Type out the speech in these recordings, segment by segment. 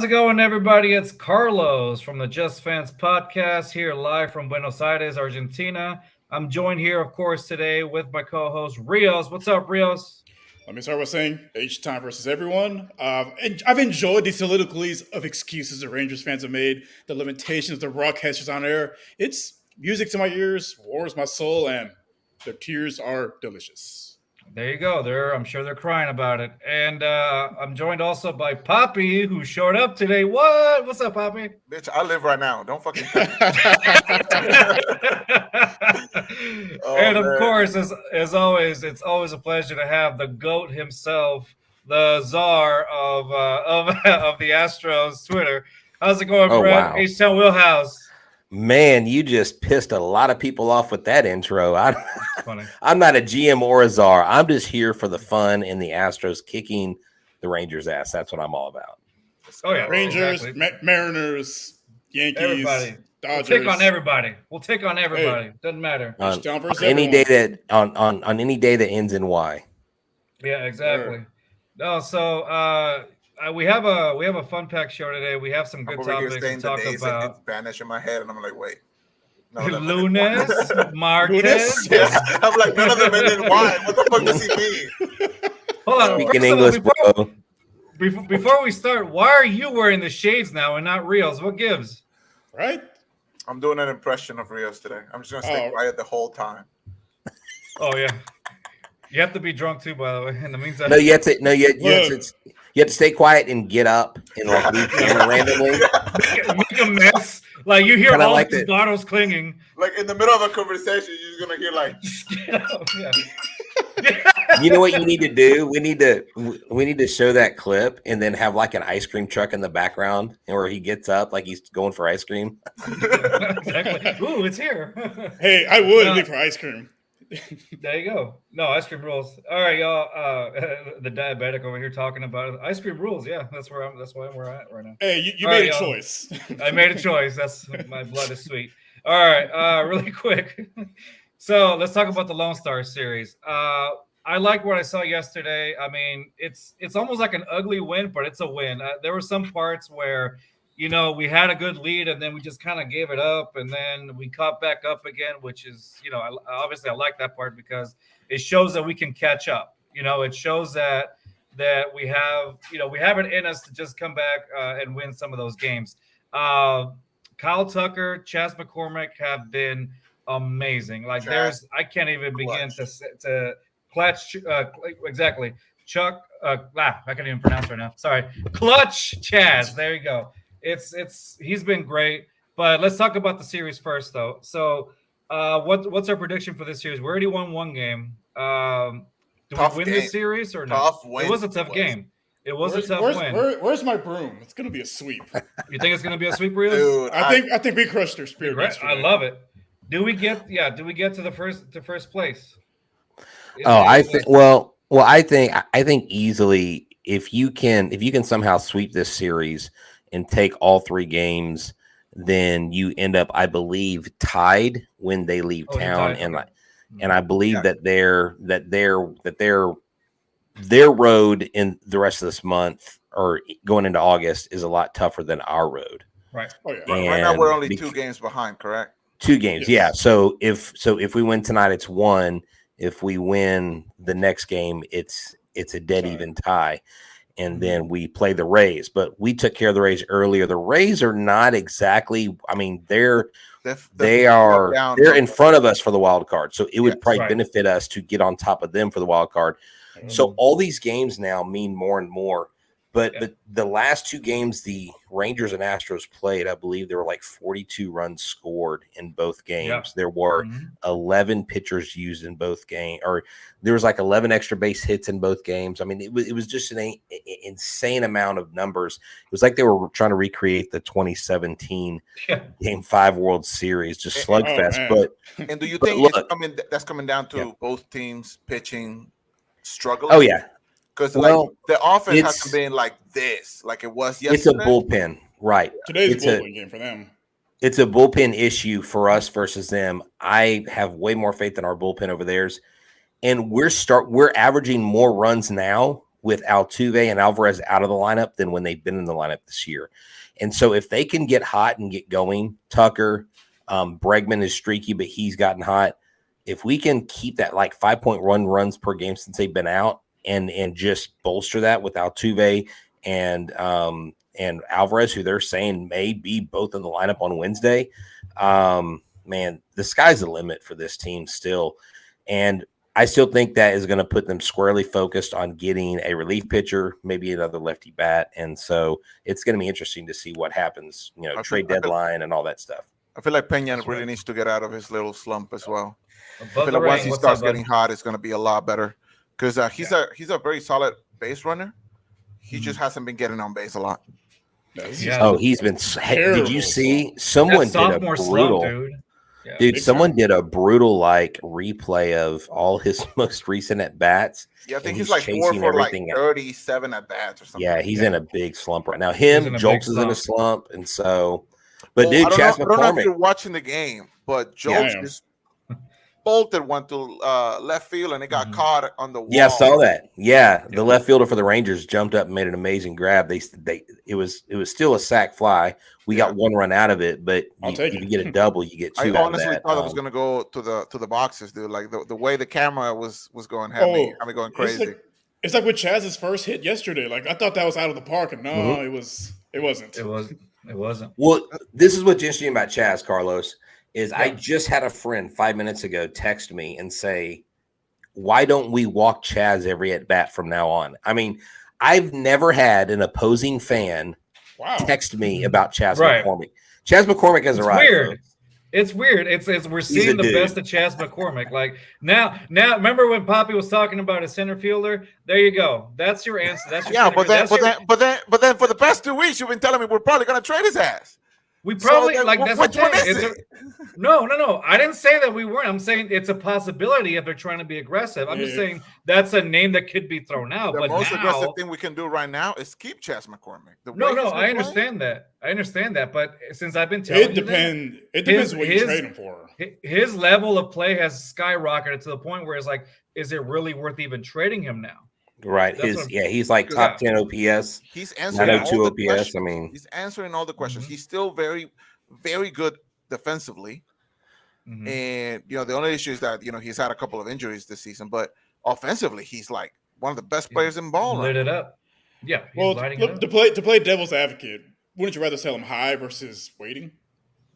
How's it going, everybody? It's Carlos from the Just Fans podcast here live from Buenos Aires, Argentina. I'm joined here, of course, today with my co-host, Rios. What's up, Rios? Let me start with saying H-Town versus everyone. I've enjoyed the soliloquies of excuses the Rangers fans have made, the limitations the broadcasters on air. It's music to my ears, warms my soul, and their tears are delicious. There you go. I'm sure they're crying about it. And I'm joined also by Poppy, who showed up today. What? What's up, Poppy? Bitch, I live right now. Don't fucking. And of course, as always, it's always a pleasure to have the GOAT himself, the czar of the Astros Twitter. How's it going, Brett? Wow. HTownWheelHouse. Man, you just pissed a lot of people off with that intro. Funny. I'm not a GM or a czar. I'm just here for the fun and the Astros kicking the Rangers' ass. That's what I'm all about. Oh yeah, Rangers, exactly. Mariners, Yankees, Everybody. Dodgers. We'll take on everybody. Hey. Doesn't matter. On Down versus any everyone. day that on any day that ends in Y. Yeah, exactly. No, so we have a fun packed show today. We have some good I'm over here topics saying to the talk days about. in Spanish in my head, and I'm like, wait. No, Lunes, Martes. Lunes? Yeah, I'm like, none of them ended. Why? What the fuck does he mean? Hold on. Speaking first of all, English, bro. Before we start, why are you wearing the shades now and not Rios? What gives? Right? I'm doing an impression of Rios today. I'm just gonna stay quiet the whole time. Oh yeah. You have to be drunk too, by the way. In the meantime, You have to stay quiet and get up and like leave camera randomly. make a mess. Like you hear Kinda all like these that. bottles clinging. Like in the middle of a conversation, you're just gonna hear like, Yeah. You know what you need to do? We need to show that clip and then have like an ice cream truck in the background and where he gets up like he's going for ice cream. Exactly. Ooh, it's here. Hey, I would leave for ice cream. There you go. No, ice cream rules. All right, y'all. The diabetic over here talking about it. Ice cream rules. Yeah, that's where we're at right now. Hey, you All made right, a y'all. choice. I made a choice. That's my blood is sweet. All right, really quick. So let's talk about the Lonestar series. I like what I saw yesterday. I mean, it's almost like an ugly win, but it's a win. There were some parts where, we had a good lead and then we just kind of gave it up and then we caught back up again, which is, obviously I like that part because it shows that we can catch up. It shows that we have it in us to just come back and win some of those games. Kyle Tucker, Chas McCormick have been amazing. Like I can't even begin to clutch. Exactly. Chuck. I can't even pronounce right now. Sorry. Clutch Chaz. There you go. He's been great. But let's talk about the series first, though. So, what's our prediction for this series? We already won one game. Do we win this series or not? It was a tough game. It was a tough win. Where's my broom? It's gonna be a sweep. You think it's gonna be a sweep, Rios? dude, I think we crushed their spirit. I love it. Do we get to the first place? I think easily if you can somehow sweep this series and take all three games, then you end up, I believe, tied when they leave town, and I believe that their road in the rest of this month or going into August is a lot tougher than our road. Right. Oh yeah. right now we're only 2 games behind, correct? 2 games, Yes. yeah. So if we win tonight, it's 1. If we win the next game, it's a dead even tie. And then we play the Rays. But we took care of the Rays earlier. The Rays are not exactly, I mean, they're in front of us for the wild card. So it would probably benefit us to get on top of them for the wild card. Mm-hmm. So all these games now mean more and more. But the last 2 games the Rangers and Astros played, I believe there were like 42 runs scored in both games. Yeah. There were 11 pitchers used in both games, or there was like 11 extra base hits in both games. I mean, it was just an insane amount of numbers. It was like they were trying to recreate the 2017 Game 5 World Series, just slugfest. And do you think that's coming down to both teams pitching struggling? Oh yeah. Because the offense hasn't been like this, like it was yesterday. It's a bullpen, right? Today's a bullpen game for them. It's a bullpen issue for us versus them. I have way more faith in our bullpen over theirs, and we're averaging more runs now with Altuve and Alvarez out of the lineup than when they've been in the lineup this year. And so if they can get hot and get going, Tucker, Bregman is streaky, but he's gotten hot. If we can keep that like 5.1 runs per game since they've been out and just bolster that with Altuve and Alvarez, who they're saying may be both in the lineup on Wednesday, man, the sky's the limit for this team still. And I still think that is going to put them squarely focused on getting a relief pitcher, maybe another lefty bat. And so it's going to be interesting to see what happens, trade deadline and all that stuff. I feel like Peña really needs to get out of his little slump as well. I Above feel the like once ring. he What's starts up, bud? getting hot, it's going to be a lot better because he's a very solid base runner. He just hasn't been getting on base a lot. Yeah. Oh, he's been. Did you see someone That did a sophomore brutal? slump, dude. Yeah. Dude, Big someone did a brutal like replay of all his most recent at bats. Yeah, I think And he's he's like 4 chasing for like everything. 37 at bats or something. Yeah, he's in a big slump right now. He's in Him, a Jolks big is in a slump, and so. But Well, dude, Chas I don't know if McCormick. you're watching the game, but Jokes Yeah. just bolted one to left field and it got caught on the wall. Yeah, I saw that. Yeah, the left fielder for the Rangers jumped up and made an amazing grab. It was still a sack fly. We got one run out of it, but I'll take if it. you get a double, you get two. I out honestly of that. thought it was gonna go to the boxes, dude. Like the way the camera was going had me going crazy. It's like with Chaz's first hit yesterday. Like I thought that was out of the park, and no, it wasn't. It wasn't. Well, this is what's interesting about Chas, Carlos, is I just had a friend 5 minutes ago text me and say, why don't we walk Chas every at bat from now on? I mean, I've never had an opposing fan text me about Chas McCormick. Chas McCormick has arrived. Weird. Folks. It's weird. It's we're seeing the best of Chas McCormick. Like now, remember when Poppy was talking about a center fielder? There you go. That's your answer. That's your but then for the past 2 weeks, you've been telling me we're probably gonna trade his ass. We probably So, like that's which the one thing. is it? No. I didn't say that we weren't. I'm saying it's a possibility if they're trying to be aggressive. I'm just saying that's a name that could be thrown out. The But most aggressive now, thing we can do right now is keep Chas McCormick. I understand that. But since I've been telling It depends what you trade him for. His level of play has skyrocketed to the point where it's like, is it really worth even trading him now? Right. He's like top 10 OPS. He's answering all 902 the OPS. questions. I mean, he's answering all the questions. He's still very, very good defensively. And the only issue is that he's had a couple of injuries this season, but offensively, he's like one of the best players in ball. Lit it up. Yeah. Well, to play devil's advocate, wouldn't you rather sell him high versus waiting?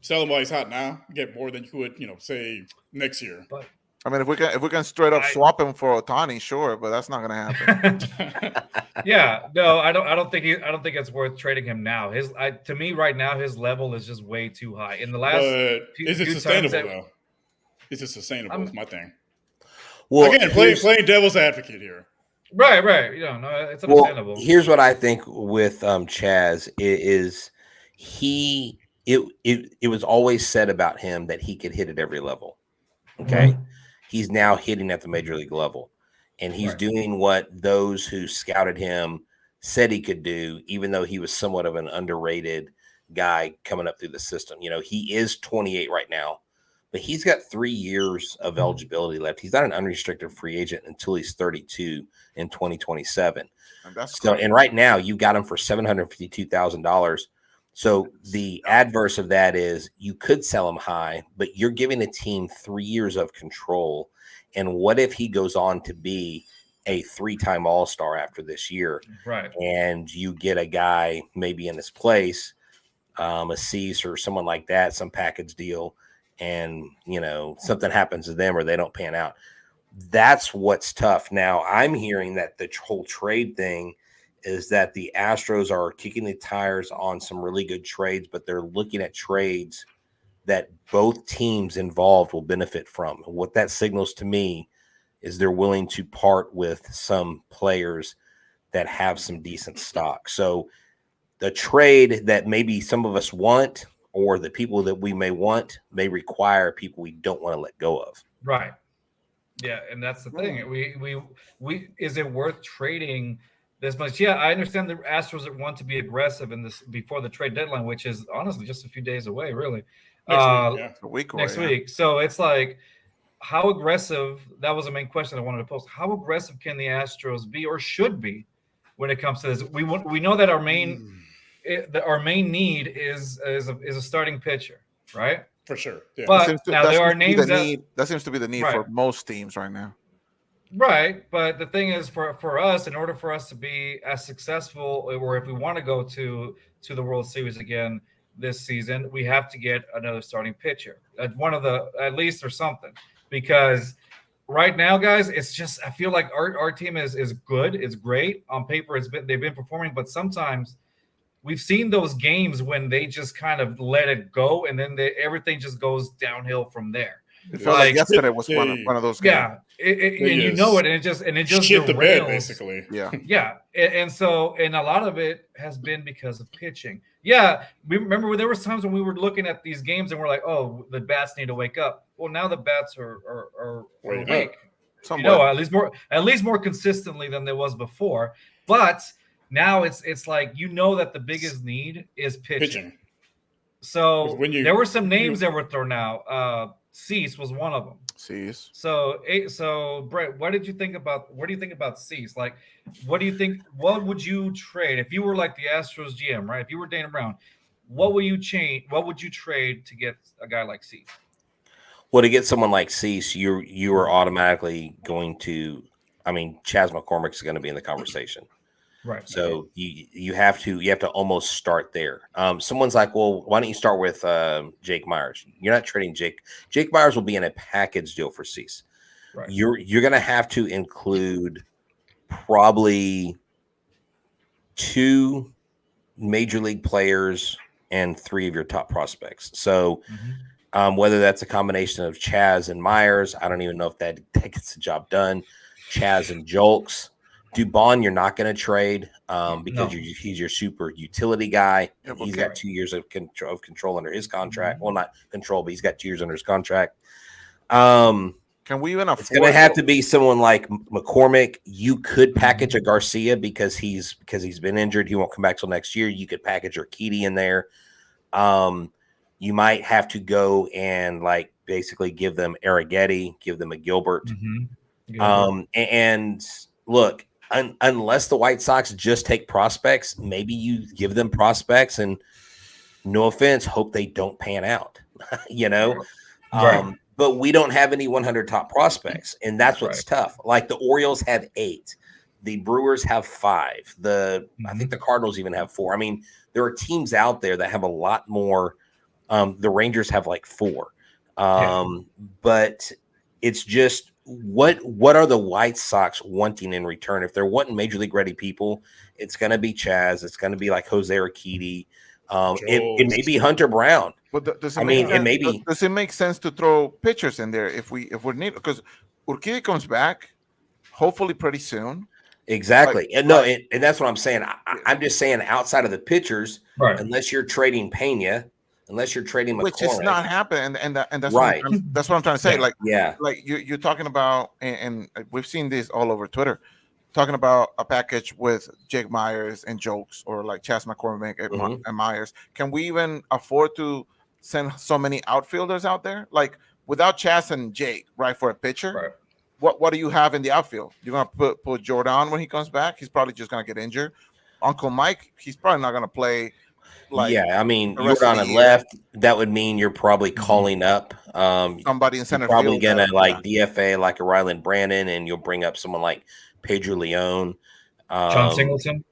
Sell him while he's hot now, get more than you would, say next year. But I mean, if we can straight up swap him for Ohtani, sure, but that's not going to happen. Yeah, no, I don't think it's worth trading him now. To me right now, his level is just way too high. In the last, is it sustainable though? Is it sustainable? Is my thing. Well, again, playing devil's advocate here. Right. No, it's understandable. Well, here's what I think with Chas is it was always said about him that he could hit at every level. Okay. He's now hitting at the major league level, and he's doing what those who scouted him said he could do, even though he was somewhat of an underrated guy coming up through the system. He is 28 right now, but he's got 3 years of eligibility left. He's not an unrestricted free agent until he's 32 in 2027. And right now you got him for $752,000. So the adverse of that is you could sell him high, but you're giving a team 3 years of control. And what if he goes on to be a 3-time All-Star after this year? Right. And you get a guy maybe in his place, a Cease or someone like that, some package deal, and something happens to them or they don't pan out. That's what's tough. Now I'm hearing that the whole trade thing is that the Astros are kicking the tires on some really good trades, but they're looking at trades that both teams involved will benefit from. And what that signals to me is they're willing to part with some players that have some decent stock. So the trade that maybe some of us want, or the people that we may want, may require people we don't want to let go of. Right. Yeah, and that's the thing. We is it worth trading this much? Yeah, I understand the Astros want to be aggressive in this before the trade deadline, which is honestly just a few days away, really. A week away, next week. So it's like, how aggressive? That was the main question I wanted to post. How aggressive can the Astros be, or should be, when it comes to this. We know that our main need is a starting pitcher, right? For sure. Yeah. But now there are names that seems to be the need for most teams right now. Right, but the thing is, for us, in order for us to be as successful, or if we want to go to the World Series again this season, we have to get another starting pitcher, at least or something. Because right now, guys, it's just I feel like our team is good, it's great on paper. They've been performing, but sometimes we've seen those games when they just kind of let it go, and then everything just goes downhill from there. It felt like yesterday was one of those games. Yeah, and you know it, and it just shit derails. the bed basically. Yeah, and a lot of it has been because of pitching. Yeah, we remember there was times when we were looking at these games and we're like, oh, the bats need to wake up. Well, now the bats are awake. You know, at least more consistently than there was before. But now it's like you know that the biggest need is pitching. So there were some names that were thrown out. Cease was one of them. Cease. So Brett, what do you think about Cease? Like, what do you think? What would you trade if you were like the Astros GM, right? If you were Dana Brown, what would you change? What would you trade to get a guy like Cease? Well, to get someone like Cease, you are automatically going to. I mean, Chas McCormick is going to be in the conversation. Right. So you have to almost start there. Someone's like, well, why don't you start with Jake Myers? You're not trading Jake. Jake Myers will be in a package deal for Cease. Right. You're going to have to include probably 2 major league players and 3 of your top prospects. So whether that's a combination of Chas and Myers, I don't even know if that gets the job done. Chas and Jolks. Dubon, you're not going to trade because he's your super utility guy. He's got 2 years of control under his contract. Well, not control, but he's got 2 years under his contract. Can we even afford? It's going to have to be someone like McCormick. You could package a Garcia because he's been injured. He won't come back till next year. You could package Urquidy in there. You might have to go and like basically give them Arrighetti, give them a Gilbert. And look. Unless the White Sox just take prospects, maybe you give them prospects and no offense, hope they don't pan out, you know? Right. But we don't have any 100 top prospects, and that's what's tough. Like the Orioles have 8. The Brewers have 5. I think the Cardinals even have 4. I mean, there are teams out there that have a lot more. The Rangers have like 4. But it's just what are the White Sox wanting in return? If they're wanting major league ready people, it's going to be Chas. It's going to be like Jose Urquidy. It may be Hunter Brown. But does it make sense to throw pitchers in there if we're needed? Because Urquidy comes back hopefully pretty soon. Exactly. And that's what I'm saying. I'm just saying outside of the pitchers, unless you're trading Pena, unless you're trading McCormick, which is not happening, and that's right. That's what I'm trying to say. Like you're talking about, and we've seen this all over Twitter, talking about a package with Jake Myers and Jokes, or like Chas McCormick and Myers. Can we even afford to send so many outfielders out there? Like without Chas and Jake, right, for a pitcher? Right. What do you have in the outfield? You're gonna put Jordan when he comes back. He's probably just gonna get injured. Uncle Mike, he's probably not gonna play. I mean, you're on the left. That would mean you're probably calling up somebody in center probably field. Gonna DFA like a Ryland Brandon, and you'll bring up someone like Pedro Leon, John Singleton.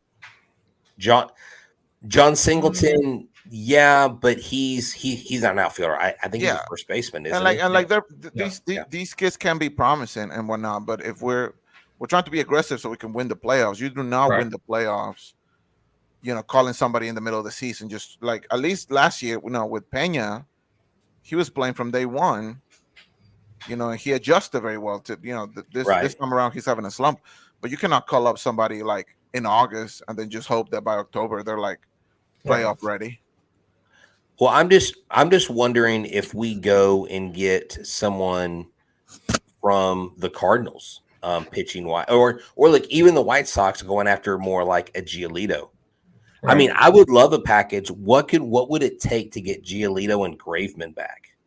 John Singleton, but he's not an outfielder. I think he's a first baseman. These kids can be promising and whatnot, but if we're trying to be aggressive so we can win the playoffs, you do not win the playoffs. Calling somebody in the middle of the season, just like at least last year, with Pena, he was playing from day one, and he adjusted very well to, this time around, he's having a slump, but you cannot call up somebody like in August and then just hope that by October they're like playoff ready. Well, I'm just wondering if we go and get someone from the Cardinals pitching wise, or like even the White Sox going after more like a Giolito. I mean, I would love a package. What would it take to get Giolito and Graveman back?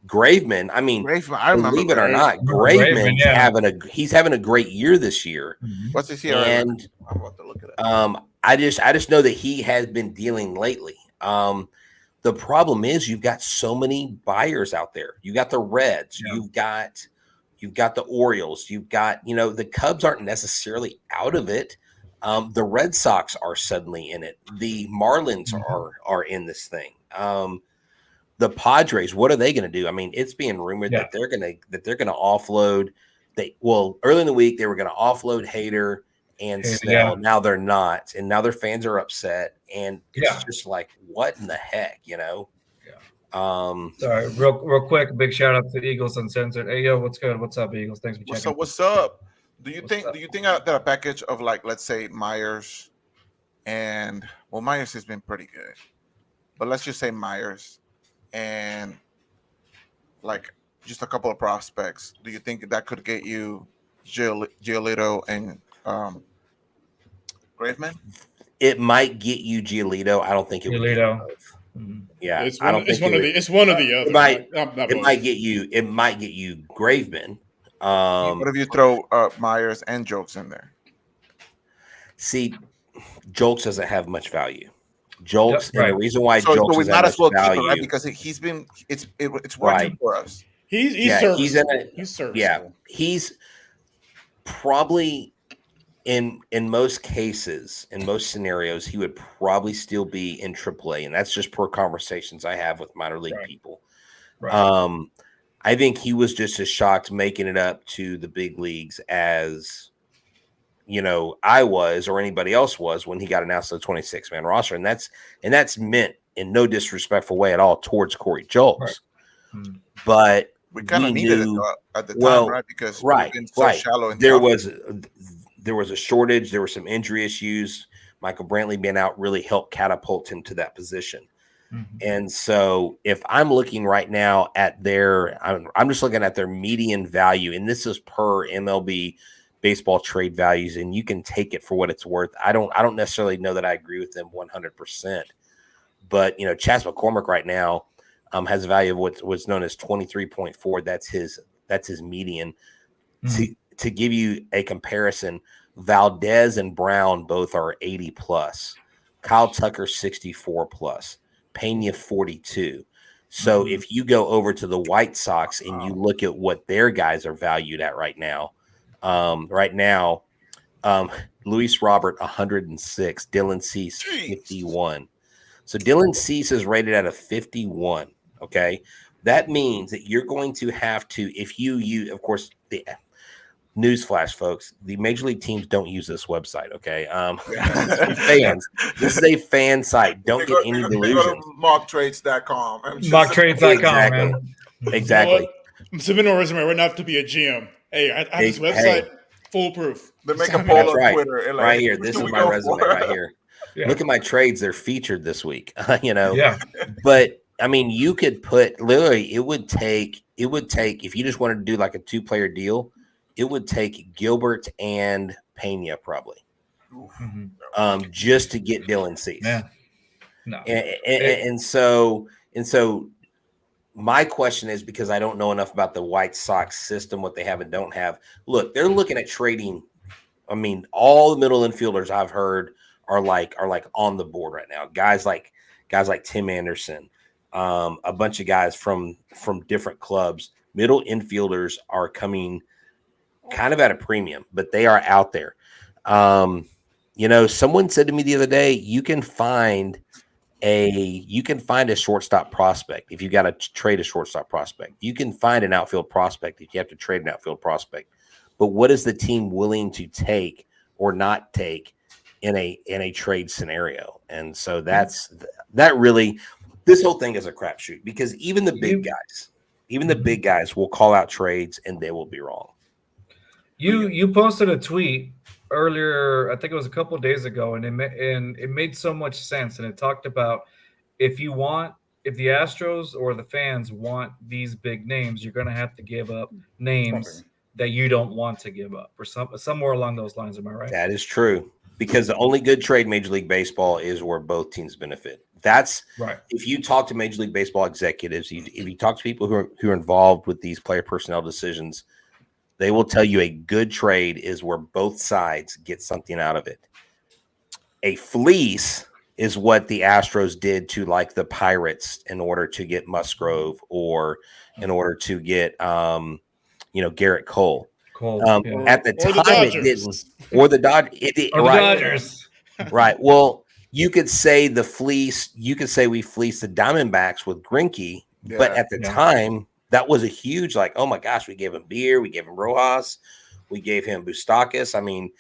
Graveman. I mean, Graveman, I remember. believe it or not, Graveman, Graveman's he's having a great year this year. What's his ERA? And I'm about to look at it. I just know that he has been dealing lately. The problem is you've got so many buyers out there. You got the Reds, you've got the Orioles, you've got, the Cubs aren't necessarily out of it. The Red Sox are suddenly in it. The Marlins are in this thing. The Padres, what are they going to do? I mean, it's being rumored that they're going to offload. Early in the week they were going to offload Hader and Snell. Now they're not, and now their fans are upset. And it's just like, what in the heck, Sorry, real quick, big shout out to Eagles Uncensored. Hey, yo, what's good? What's up, Eagles? Thanks for checking. What's up? Do you think that a package of, like, let's say Myers and Myers has been pretty good, but let's just say Myers and like just a couple of prospects, do you think that could get you Giolito and Graveman? It might get you Giolito. I don't think it would get you both. Yeah, it's one of the other. It might get you Graveman. What if you throw Myers and Jokes in there? See, Jokes doesn't have much value. Jokes, and the reason why so Jokes we might as well value, keep it, right? Because it's working for us. He's serviceable. Yeah, he's probably in most cases, in most scenarios, he would probably still be in AAA, and that's just per conversations I have with minor league people. Right. I think he was just as shocked making it up to the big leagues as I was, or anybody else was, when he got announced to the 26-man roster, and that's meant in no disrespectful way at all towards Corey Jolks. Right. But we kind of needed it at the time, right? Because we've been so shallow. There was a shortage. There were some injury issues. Michael Brantley being out really helped catapult him to that position. Mm-hmm. And so if I'm looking right now at I'm just looking at their median value, and this is per MLB baseball trade values, and you can take it for what it's worth. I don't necessarily know that I agree with them 100%, but Chas McCormick right now has a value of what's known as 23.4. That's his median. Mm-hmm. To give you a comparison, Valdez and Brown both are 80 plus, Kyle Tucker 64 plus, Pena 42. So if you go over to the White Sox and you look at what their guys are valued at right now, Luis Robert 106, Dylan Cease 51. So Dylan Cease is rated at a 51. Okay, that means that you're going to have to, if you use, of course, the newsflash, folks, the major league teams don't use this website. Okay, fans, this is a fan site. Don't get any delusions. Go to mocktrades.com. Mocktrades.com. Exactly. I'm submitting a resume right now to be a GM. Hey, I have this website foolproof. They make a poll on Twitter. And right here. This is my resume right here. Yeah. Look at my trades. They're featured this week. Yeah. But I mean, you could put literally. It would take if you just wanted to do like a 2-player deal. It would take Gilbert and Pena probably, just to get Dylan Cease. Yeah. No. And so my question is, because I don't know enough about the White Sox system, what they have and don't have. Look, they're looking at trading. I mean, all the middle infielders I've heard are like on the board right now. Guys like Tim Anderson, a bunch of guys from different clubs. Middle infielders are coming kind of at a premium, but they are out there. Someone said to me the other day, you can find a shortstop prospect if you got to trade a shortstop prospect. You can find an outfield prospect if you have to trade an outfield prospect. But what is the team willing to take or not take in a trade scenario? And so that really, this whole thing is a crapshoot, because even the big guys will call out trades and they will be wrong. You posted a tweet earlier, I think it was a couple of days ago, and it made so much sense. And it talked about if the Astros or the fans want these big names, you're going to have to give up names that you don't want to give up, or somewhere along those lines. Am I right? That is true, because the only good trade Major League Baseball is where both teams benefit. That's Right. if you talk to Major League Baseball executives, if you talk to people who are involved with these player personnel decisions, they will tell you a good trade is where both sides get something out of it. A fleece is what the Astros did to like the Pirates in order to get Musgrove or in order to get Garrett Cole. Cole. At the or the time, it Dodgers. didn't. Or the Dodgers. Or the Dodgers. Right. Well, you could say the fleece. You could say we fleeced the Diamondbacks with Greinke, but at the time, that was a huge like. Oh my gosh, we gave him Beer, we gave him Rojas, we gave him Boustakis. I mean,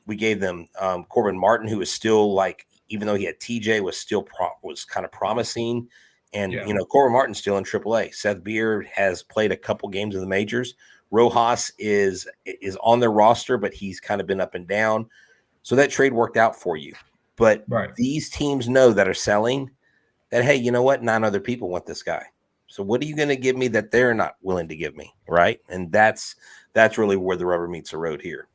we gave them Corbin Martin, who was still like, even though he had TJ, was still was kind of promising. And Corbin Martin's still in AAA. Seth Beer has played a couple games in the majors. Rojas is on their roster, but he's kind of been up and down. So that trade worked out for you. But these teams know that are selling that, hey, you know what? 9 other people want this guy. So what are you going to give me that they're not willing to give me, right? And that's really where the rubber meets the road here.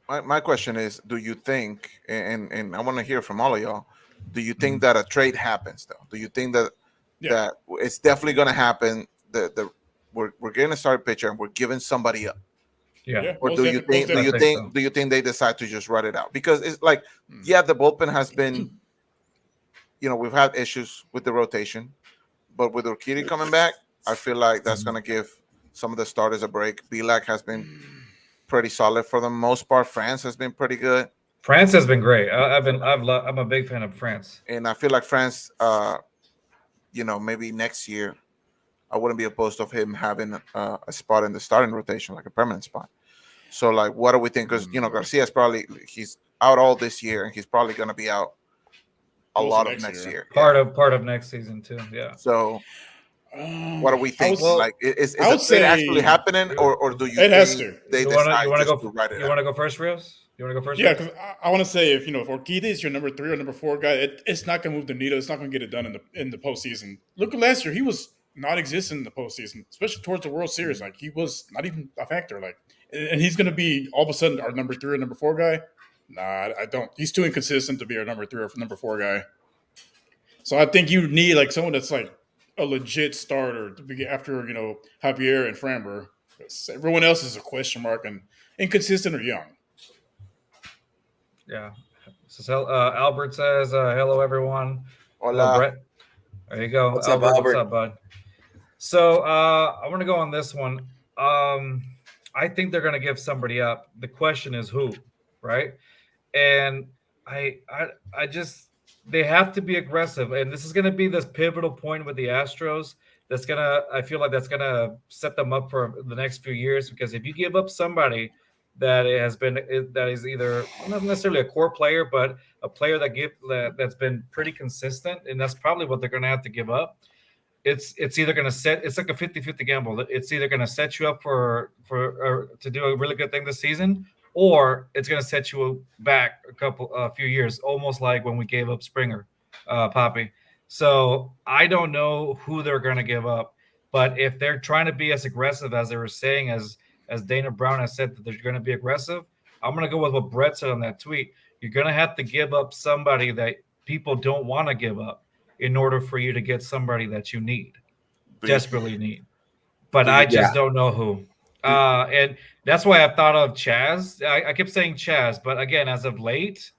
My question is, do you think, and I want to hear from all of y'all, do you think that a trade happens, though? Do you think that it's definitely going to happen, we're getting a starting pitcher and we're giving somebody up? Yeah. Or do you think they decide to just run it out? Because it's like, the bullpen has been, we've had issues with the rotation, but with Urquidy coming back, I feel like that's going to give some of the starters a break. Bielak has been pretty solid for the most part. France has been pretty good. France has been great. I'm a big fan of France, and I feel like France, maybe next year, I wouldn't be opposed of him having a spot in the starting rotation, like a permanent spot. So, like, what do we think? Because Garcia's he's out all this year, and he's probably going to be out a lot of next year. Part of next season too. Yeah. So, what do we think? Is it actually happening, or do you? It has to. They decide to write it. You want to go first, Rios? You want to go first? Yeah, because I want to say if Urquidy is your number 3 or number 4 guy, it's not going to move the needle. It's not going to get it done in the postseason. Look at last year; he was non-existent in the postseason, especially towards the World Series. Like, he was not even a factor. Like, and he's going to be all of a sudden our number 3 or number 4 guy. Nah, I don't. He's too inconsistent to be our number 3 or number 4 guy. So I think you need like someone that's like a legit starter to be after Javier and Framber. Everyone else is a question mark and inconsistent or young. Yeah. So Albert says, "Hello, everyone." Hola. Hello, Brett. There you go. What's up, Albert? What's up, bud? So I want to go on this one. I think they're going to give somebody up. The question is who, right? And I just, they have to be aggressive. And this is going to be this pivotal point with the Astros. I feel like that's going to set them up for the next few years, because if you give up somebody that is either not necessarily a core player, but a player that's been pretty consistent, and that's probably what they're going to have to give up. It's either going to it's like a 50-50 gamble. It's either going to set you up to do a really good thing this season, or it's going to set you back a few years, almost like when we gave up Springer, Poppy. So I don't know who they're going to give up, but if they're trying to be as aggressive as they were saying, as Dana Brown has said that they're going to be aggressive, I'm going to go with what Brett said on that tweet. You're going to have to give up somebody that people don't want to give up in order for you to get somebody that you desperately need. But I just don't know who. And that's why I thought of Chas. I kept saying Chas, but again, as of late,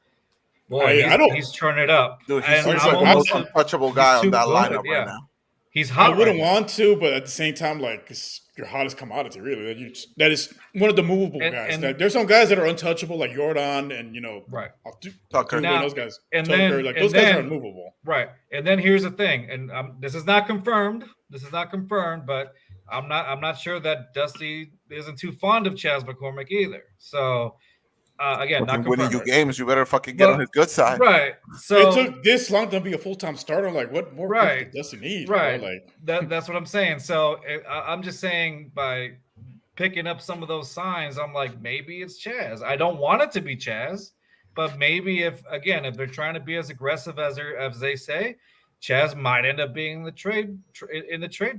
he's turning it up. Dude, he's the most untouchable guy on that lineup right now. He's hot. I wouldn't want to, but at the same time, like, it's your hottest commodity, really. That is one of the movable guys. There's some guys that are untouchable, like Jordan and Tucker. Those guys. And Tucker, those guys are unmovable. Right. And then here's the thing, and this is not confirmed. But I'm not sure that Dusty isn't too fond of Chas McCormick either. So again, not confirmed. Winning you games, you better fucking get on his good side. Right. So it took this long to be a full-time starter. Like, what more does Dusty need? Right. Bro? Like, that's what I'm saying. So I'm just saying, by picking up some of those signs, I'm like, maybe it's Chas. I don't want it to be Chas, but maybe if they're trying to be as aggressive as they say, Chas might end up being in the trade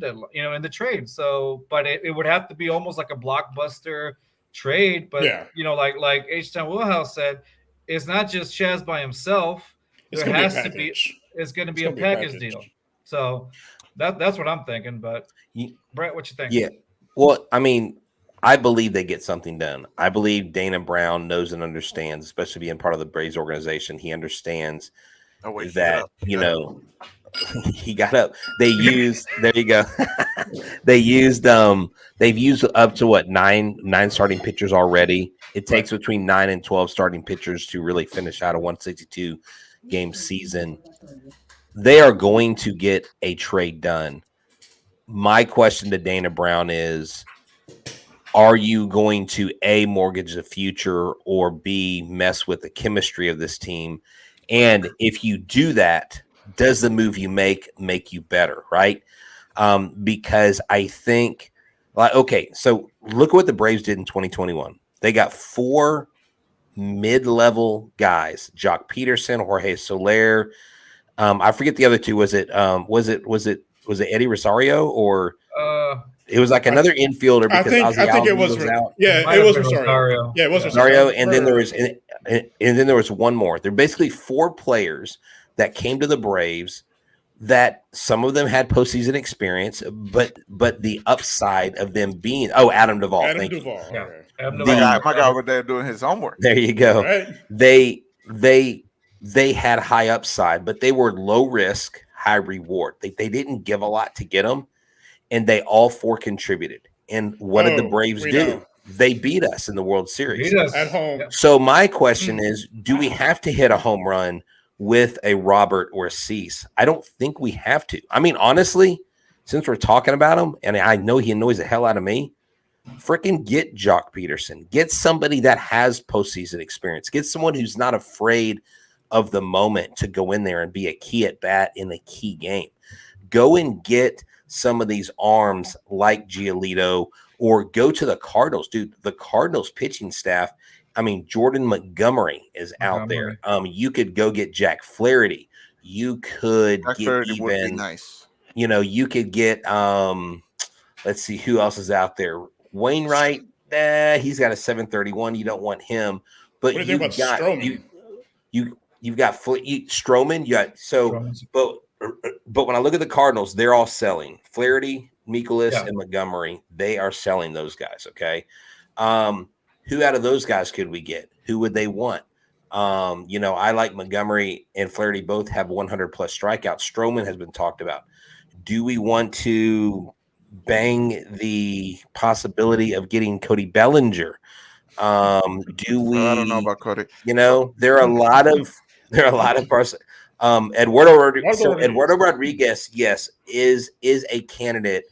deadline, in the trade. So, but it would have to be almost like a blockbuster trade. But like HTownWheelHouse said, it's not just Chas by himself. It's going to be a package. is going to It's be a gonna be a package package. deal. So that's what I'm thinking. But Brett, what you think? Yeah. Well, I mean, I believe they get something done. I believe Dana Brown knows and understands, especially being part of the Braves organization. He understands Oh wait, that, he got up. They used there you go. They've used up to what nine starting pitchers already. It takes between 9 and 12 starting pitchers to really finish out a 162 game season. They are going to get a trade done. My question to Dana Brown is, are you going to A, mortgage the future, or B, mess with the chemistry of this team? And if you do that, does the move you make you better, right? Because I think, okay, so look at what the Braves did in 2021. They got 4 mid-level guys: Jock Peterson, Jorge Soler. I forget the other two. Was it Eddie Rosario, or it was like another infielder because I think it was out. Yeah, it was Rosario. Yeah, it was Rosario, and then there was one more. There are basically 4 players that came to the Braves that some of them had postseason experience, but the upside of them being Adam Duvall. Adam Duvall. Yeah. Okay. Adam my Duvall. guy over there doing his homework. There you go. Right. They had high upside, but they were low risk, high reward. They didn't give a lot to get them, and they all 4 contributed. And what did the Braves do? know. They beat us in the World Series at home. So my question is, do we have to hit a home run with a Robert or a Cease? I don't think we have to. I mean, honestly, since we're talking about him, and I know he annoys the hell out of me, freaking get Jock Peterson. Get somebody that has postseason experience. Get someone who's not afraid of the moment to go in there and be a key at bat in a key game. Go and get some of these arms like Giolito, or go to the Cardinals. Dude, the Cardinals pitching staff, I mean, Jordan Montgomery is out there. You could go get Jack Flaherty. You could Jack get Flaherty would be nice. You could get let's see who else is out there. Wainwright, he's got a 731. You don't want him. But what do you think about Stroman? You've got Stroman. You got but when I look at the Cardinals, they're all selling. Flaherty, Mikolas, and Montgomery. They are selling those guys. Okay. Who out of those guys could we get? Who would they want? I like Montgomery and Flaherty both have 100 plus strikeouts. Stroman has been talked about. Do we want to bang the possibility of getting Cody Bellinger? Do we? I don't know about Cody. There are a lot of person. Eduardo Rodriguez, yes, is a candidate.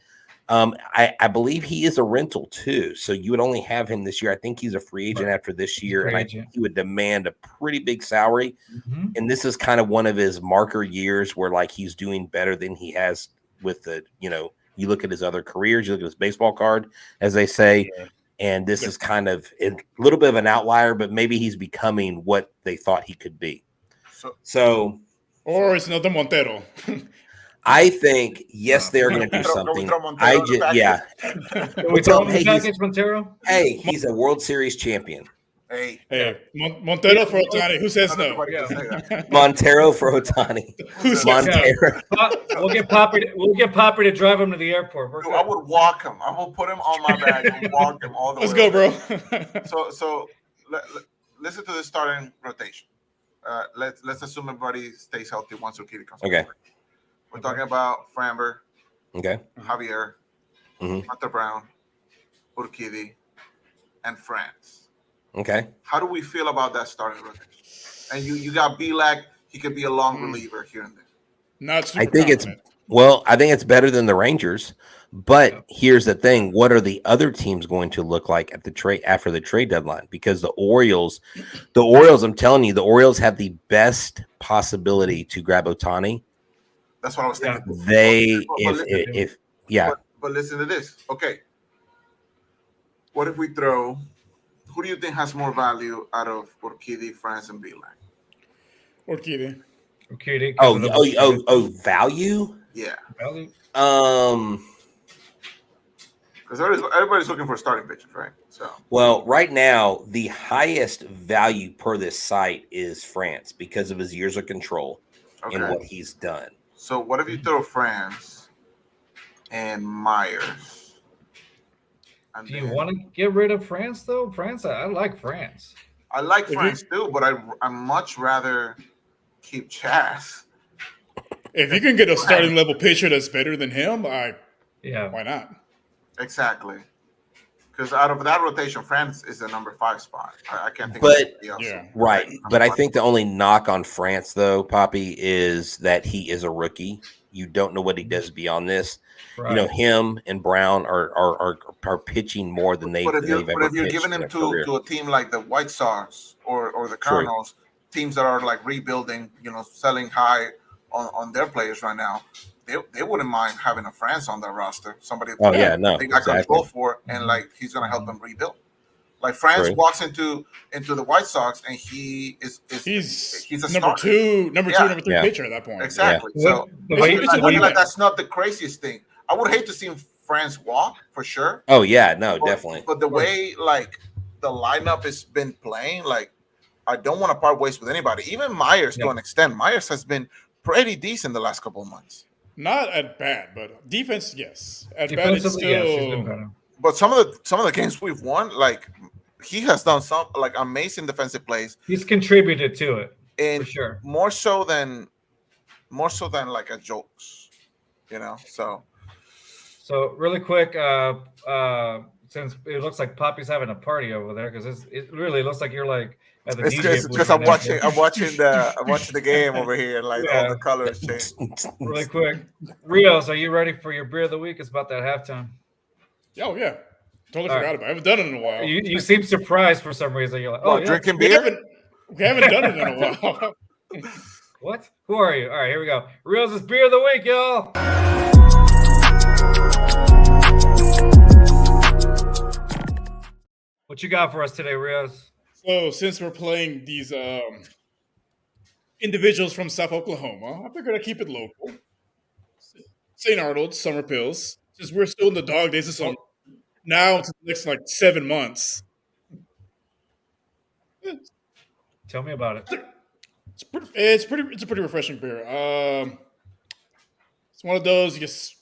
I believe he is a rental too, so you would only have him this year. I think he's a free agent after this year, and I think he would demand a pretty big salary. Mm-hmm. And this is kind of one of his marker years where like he's doing better than he has with the, you look at his other careers, you look at his baseball card, as they say, and this is kind of a little bit of an outlier, but maybe he's becoming what they thought he could be. So or it's another Montero. I think, yes, they're going to do something. We throw him in the package, Montero? Hey, he's a World Series champion. Hey, Montero for Ohtani. Who says no? Montero for Ohtani. Montero. We'll get Poppy to drive him to the airport. Dude, I would walk him. I will put him on my bag and walk him all the way. Let's go, bro. So listen to the starting rotation. Let's assume everybody stays healthy once Urquidy comes. Okay. We're talking about Framber, Javier, Hunter Brown, Urquidy, and France. Okay. How do we feel about that starting rotation? And you got Bielak. He could be a long reliever here and there. Not super I think it's better than the Rangers. But here's the thing: what are the other teams going to look like at the trade after the trade deadline? Because the Orioles, I'm telling you, the Orioles have the best possibility to grab Ohtani. That's what I was thinking. But listen to this. Okay. What if we throw? Who do you think has more value out of Urquidy, France, and Bielak? Urquidy. Value? Yeah. Value. Because everybody's looking for starting pitchers, right? So. Well, right now, the highest value per this site is France because of his years of control. in what he's done. So what if you throw France and Myers? Do you want to get rid of France though? France, I like France. I like France too, but I much rather keep Chas. If you can get a starting level pitcher that's better than him, why not? Exactly. Because out of that rotation, France is the number 5 spot. I can't think of anybody else. Yeah. Right. But I think the only knock on France, though, Poppy, is that he is a rookie. You don't know what he does beyond this. Right. You know, him and Brown are pitching more than they've ever pitched. But if you're giving him to a team like the White Sox or the Cardinals, teams that are like rebuilding, you know, selling high on their players right now, they wouldn't mind having a France on their roster. Somebody they got control for, and like he's gonna help them rebuild. Like France walks into the White Sox, and he's a number two, number 3 pitcher at that point. Exactly. Yeah. So I feel like that's not the craziest thing. I would hate to see France walk for sure. Oh yeah, no, definitely. But the way like the lineup has been playing, like I don't want to part ways with anybody. Even Myers to an extent. Myers has been pretty decent the last couple of months. Not at bad, but defense, yes. At bad, it's still. But some of the games we've won, like he has done some like amazing defensive plays. He's contributed to it, and for sure. More so than like a jokes, you know. So really quick, since it looks like Poppy's having a party over there, because it really looks like you're like. It's because I'm watching the game over here, and like all the colors change. Really quick, Rios, are you ready for your beer of the week? It's about that halftime. Oh yeah, totally forgot about it. I haven't done it in a while. You seem surprised for some reason. You're like, drinking beer? We haven't done it in a while. What? Who are you? All right, here we go. Rios' beer of the week, y'all. What you got for us today, Rios? So since we're playing these individuals from South Oklahoma, I figured I'd keep it local. St. Arnold's Summer Pills. Since we're still in the dog days of summer, now to the next like 7 months. Tell me about it. It's a pretty refreshing beer. It's one of those you just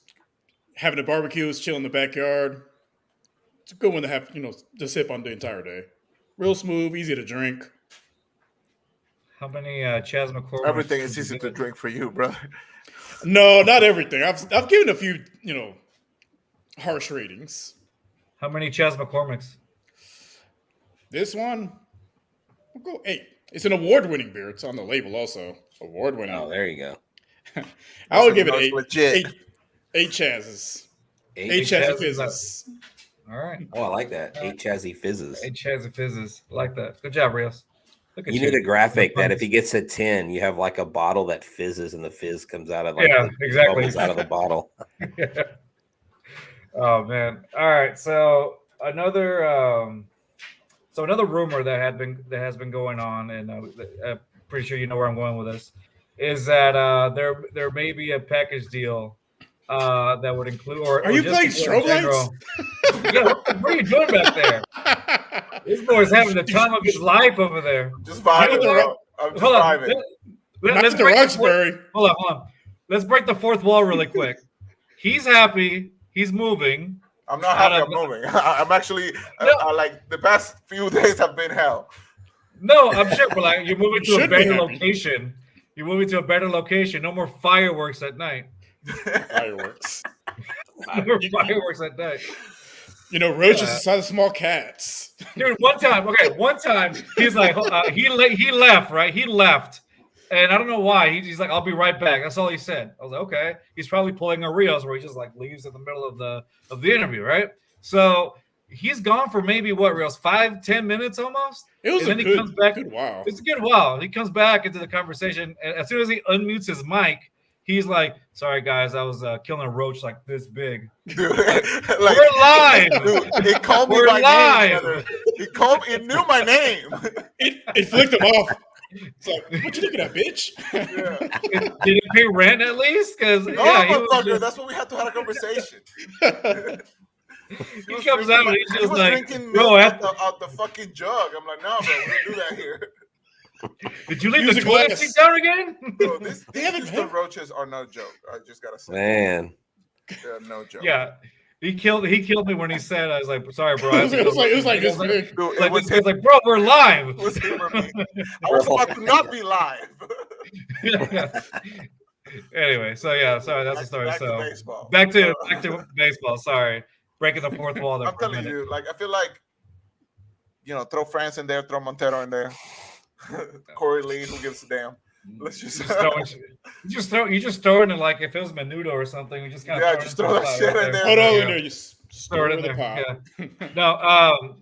having a barbecue, chill in the backyard. It's a good one to have, to sip on the entire day. Real smooth, easy to drink. How many Chas McCormick? Everything is easy to drink for you, brother. No, not everything. I've given a few, harsh ratings. How many Chas McCormicks? This one, I'll go 8. It's an award-winning beer. It's on the label also. Award-winning. Oh, there you go. I would give it 8. Legit. 8 Chaz's. 8 Chazzy Fizzes. All right. Oh, I like that. 8 Chazzy Fizzes. 8 Chazzy Fizzes. I like that. Good job, Rios. You need a graphic that if he gets a 10, you have like a bottle that fizzes and the fizz comes out of exactly out of the bottle. Yeah. Oh man. All right. So another rumor that has been going on, and I'm pretty sure you know where I'm going with this, is that there may be a package deal that would include Are you playing strobe lights? Yeah, what are you doing back there? This boy's having the time of his life over there. Just vibing. I'm just vibing. Let's break hold on. Let's break the fourth wall really quick. He's happy. He's moving. I'm not happy. I'm moving. I'm actually like the past few days have been hell. No, I'm sure. But like you're moving to a better location. You're moving to a better location. No more fireworks at night. Fireworks. Fireworks at night. Roaches the size of small cats. Dude, one time, he's like, he left, right? He left. And I don't know why. He's like, I'll be right back. That's all he said. I was like, okay. He's probably pulling a Rios where he just like leaves in the middle of the interview, right? So he's gone for maybe what, Rios, 5-10 minutes almost? It was he comes back. Good while. It's a good while. He comes back into the conversation. And as soon as he unmutes his mic, he's like, sorry, guys, I was killing a roach like this big. Dude, we're live. Dude, it called me by name, brother. It knew my name. It flicked him off. It's like, what you looking at, bitch? Yeah. Did it pay rent at least? Because that's what we had to have a conversation. He comes out and he's just like, drinking milk out the fucking jug. I'm like, no, bro, we don't do that here. Did you leave Use the a toilet glass. seat down again? Bro, They these haven't Houston roaches are no joke. I just gotta say, Man, they're no joke. Yeah. He killed me when he said, I was like, sorry, bro. It was like this big. Dude, Like, this guy's like, bro, we're live. It was him or me. I was about to not be live. Anyway, so yeah, sorry, that's the story. Back to So baseball. back to baseball. Sorry, breaking the fourth wall. There I'm for a telling minute. you, like I feel like, throw France in there, throw Montero in there, Corey Lee, who gives a damn? Let's just you just throw it in like if it was Menudo or something. You just kind of just throw that shit in there. Hold on in there. Just throw stir it in the there. pot. Yeah. No.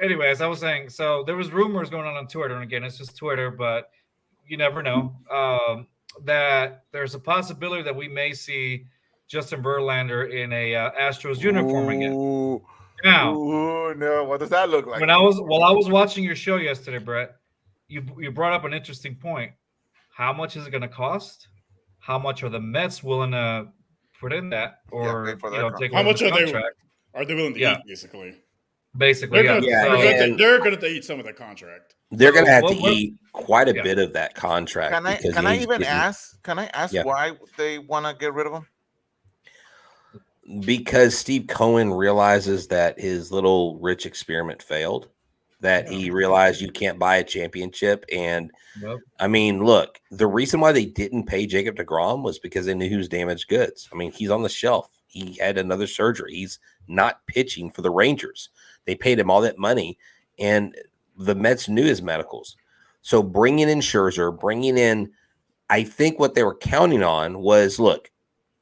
Anyway, as I was saying, so there was rumors going on Twitter, and again, it's just Twitter, but you never know. That there's a possibility that we may see Justin Verlander in a Astros uniform again. Now, no, what does that look like? while I was watching your show yesterday, Brett, you brought up an interesting point. How much is it going to cost? How much are the Mets willing to put in that, or take how much are contract? they willing to eat? Basically, they're going to eat some of the contract. They're going to have to eat quite a bit of that contract. Can I ask why they want to get rid of him? Because Steve Cohen realizes that his little rich experiment failed, that he realized you can't buy a championship. And I mean, look, the reason why they didn't pay Jacob deGrom was because they knew he was damaged goods. I mean, he's on the shelf. He had another surgery. He's not pitching for the Rangers. They paid him all that money, and the Mets knew his medicals. So bringing in Scherzer, I think what they were counting on was, look,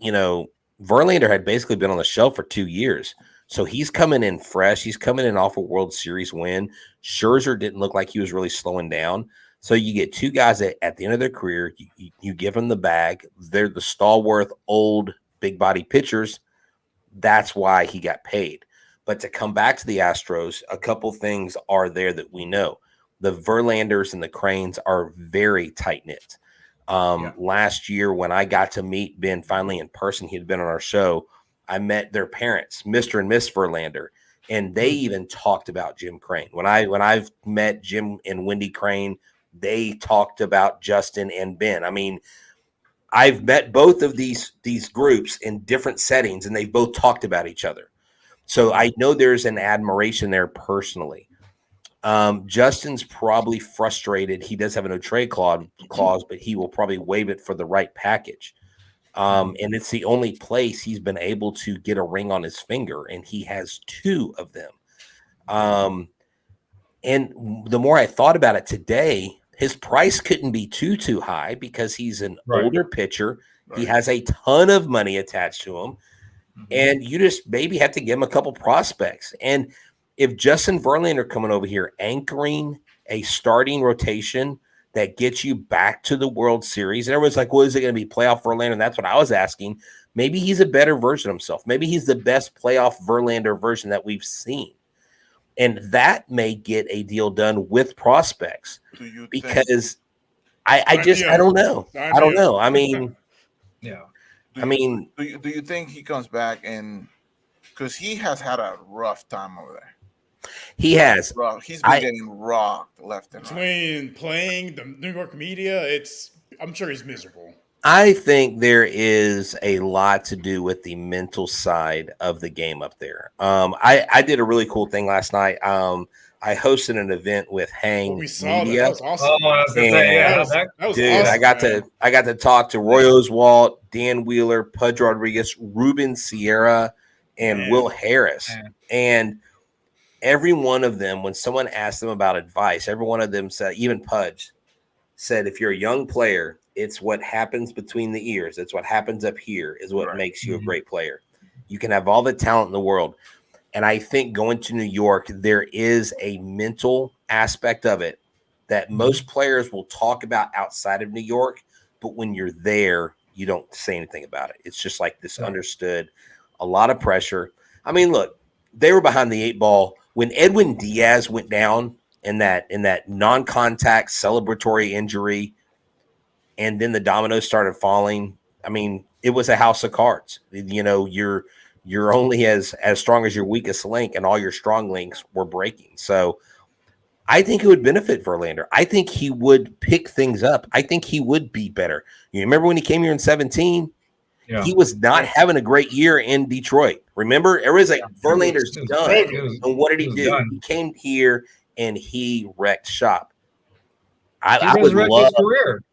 Verlander had basically been on the shelf for 2 years. So he's coming in fresh. He's coming in off a World Series win. Scherzer didn't look like he was really slowing down. So you get two guys that at the end of their career, you give them the bag. They're the stalwart, old, big body pitchers. That's why he got paid. But to come back to the Astros, a couple things are there that we know. The Verlanders and the Cranes are very tight-knit. Last year when I got to meet Ben finally in person, he had been on our show, I met their parents, Mr. and Miss Verlander, and they even talked about Jim Crane. When I've met Jim and Wendy Crane, they talked about Justin and Ben. I mean, I've met both of these groups in different settings, and they've both talked about each other. So I know there's an admiration there personally. Justin's probably frustrated. He does have a no trade clause, but he will probably waive it for the right package. And it's the only place he's been able to get a ring on his finger, and he has 2 of them. And the more I thought about it today, his price couldn't be too high because he's an older pitcher. Right. He has a ton of money attached to him. And you just maybe have to give him a couple prospects. And if Justin Verlander coming over here anchoring a starting rotation that gets you back to the World Series, and everyone's like, well, is it going to be playoff Verlander? And that's what I was asking. Maybe he's a better version of himself. Maybe he's the best playoff Verlander version that we've seen. And that may get a deal done with prospects because I don't know. I don't know. I mean, do you think he comes back and because he has had a rough time over there? He has. He's been getting rocked left and right. Between playing the New York media, I'm sure he's miserable. I think there is a lot to do with the mental side of the game up there. I did a really cool thing last night. I hosted an event with Hang Media. That was awesome. That was awesome. I got to talk to Roy Oswalt, Dan Wheeler, Pudge Rodriguez, Ruben Sierra, and Will Harris. And every one of them, when someone asked them about advice, every one of them said, even Pudge said, if you're a young player, it's what happens between the ears. It's what happens up here is what makes you a great player. You can have all the talent in the world. And I think going to New York, there is a mental aspect of it that most players will talk about outside of New York. But when you're there, you don't say anything about it. It's just like this understood, a lot of pressure. I mean, look, they were behind the 8 ball. When Edwin Diaz went down in that non-contact celebratory injury, and then the dominoes started falling, I mean, it was a house of cards. You know, you're only as strong as your weakest link, and all your strong links were breaking. So I think it would benefit Verlander. I think he would pick things up. I think he would be better. You remember when he came here in 2017? Yeah. He was not having a great year in Detroit. Remember? It was like Verlander's done. And what did he do? He came here and he wrecked shop. I would love his career.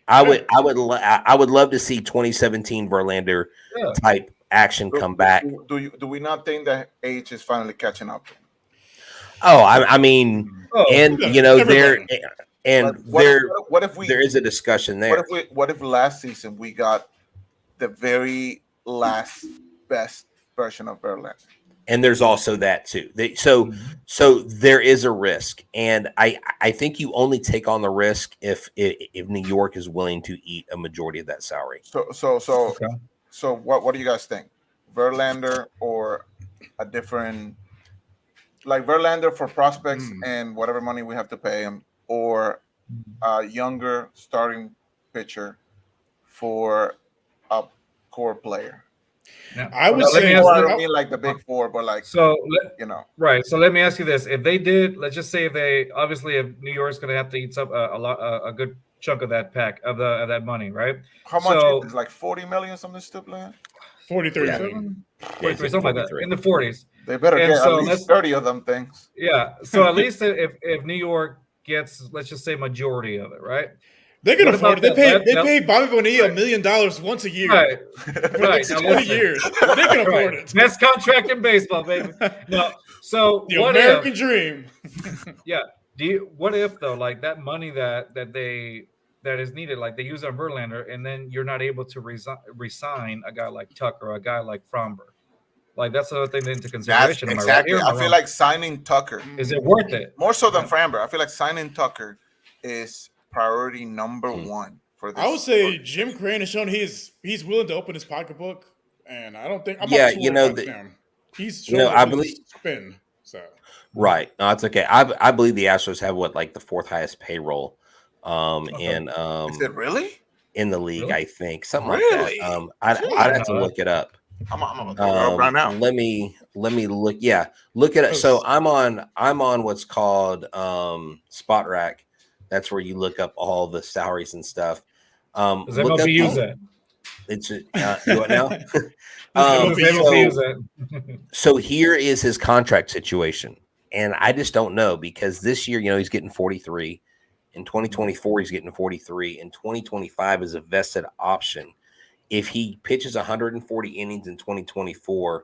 I would love to see 2017 Verlander type action come back. Do we not think that age is finally catching up? Oh, I mean, and you know, there is a discussion there. What if last season we got the very last best version of Verlander? And there's also that too. So there is a risk, and I think you only take on the risk if New York is willing to eat a majority of that salary. So what do you guys think? Verlander or a different, like Verlander for prospects and whatever money we have to pay him, or a younger starting pitcher for a core player? Now, I would say I don't mean like the big four, but like right. So let me ask you this: if they did, let's just say if New York's going to have to eat up a good chunk of that pack of that money, right? How much is it? Like 40 million, something stupid like that? 43. 43, something like that, in the 40s. They better get at least 30 of them things. Yeah. So at least if New York gets, let's just say, majority of it, right? They can afford it. They pay Bobby Bonilla $1 million once a year. Right. For like 20 years. They can afford it. Best contract in baseball, baby. No. So the American dream. Yeah. What if though, like that money that is needed, like they use on Verlander, and then you're not able to resign a guy like Tucker or a guy like Fromber? Like that's another thing into consideration. Exactly. I feel like signing Tucker. Is it worth it? More so than Framber. I feel like signing Tucker is priority number one for this. I would say Jim Crane has shown he's willing to open his pocketbook, and I don't think he's I believe spin. So right, no, it's okay. I believe the Astros have like the fourth highest payroll, and is it really in the league? Really? I think something like that. I'd have to look it up. I'm gonna look it up right now. Let me look. Yeah, look at it. So I'm on what's called Spot Rack. That's where you look up all the salaries and stuff. Does MLB use that? It's you what now? So here is his contract situation, and I just don't know because this year, he's getting 43. In 2024, he's getting 43. In 2025 is a vested option. If he pitches 140 innings in 2024,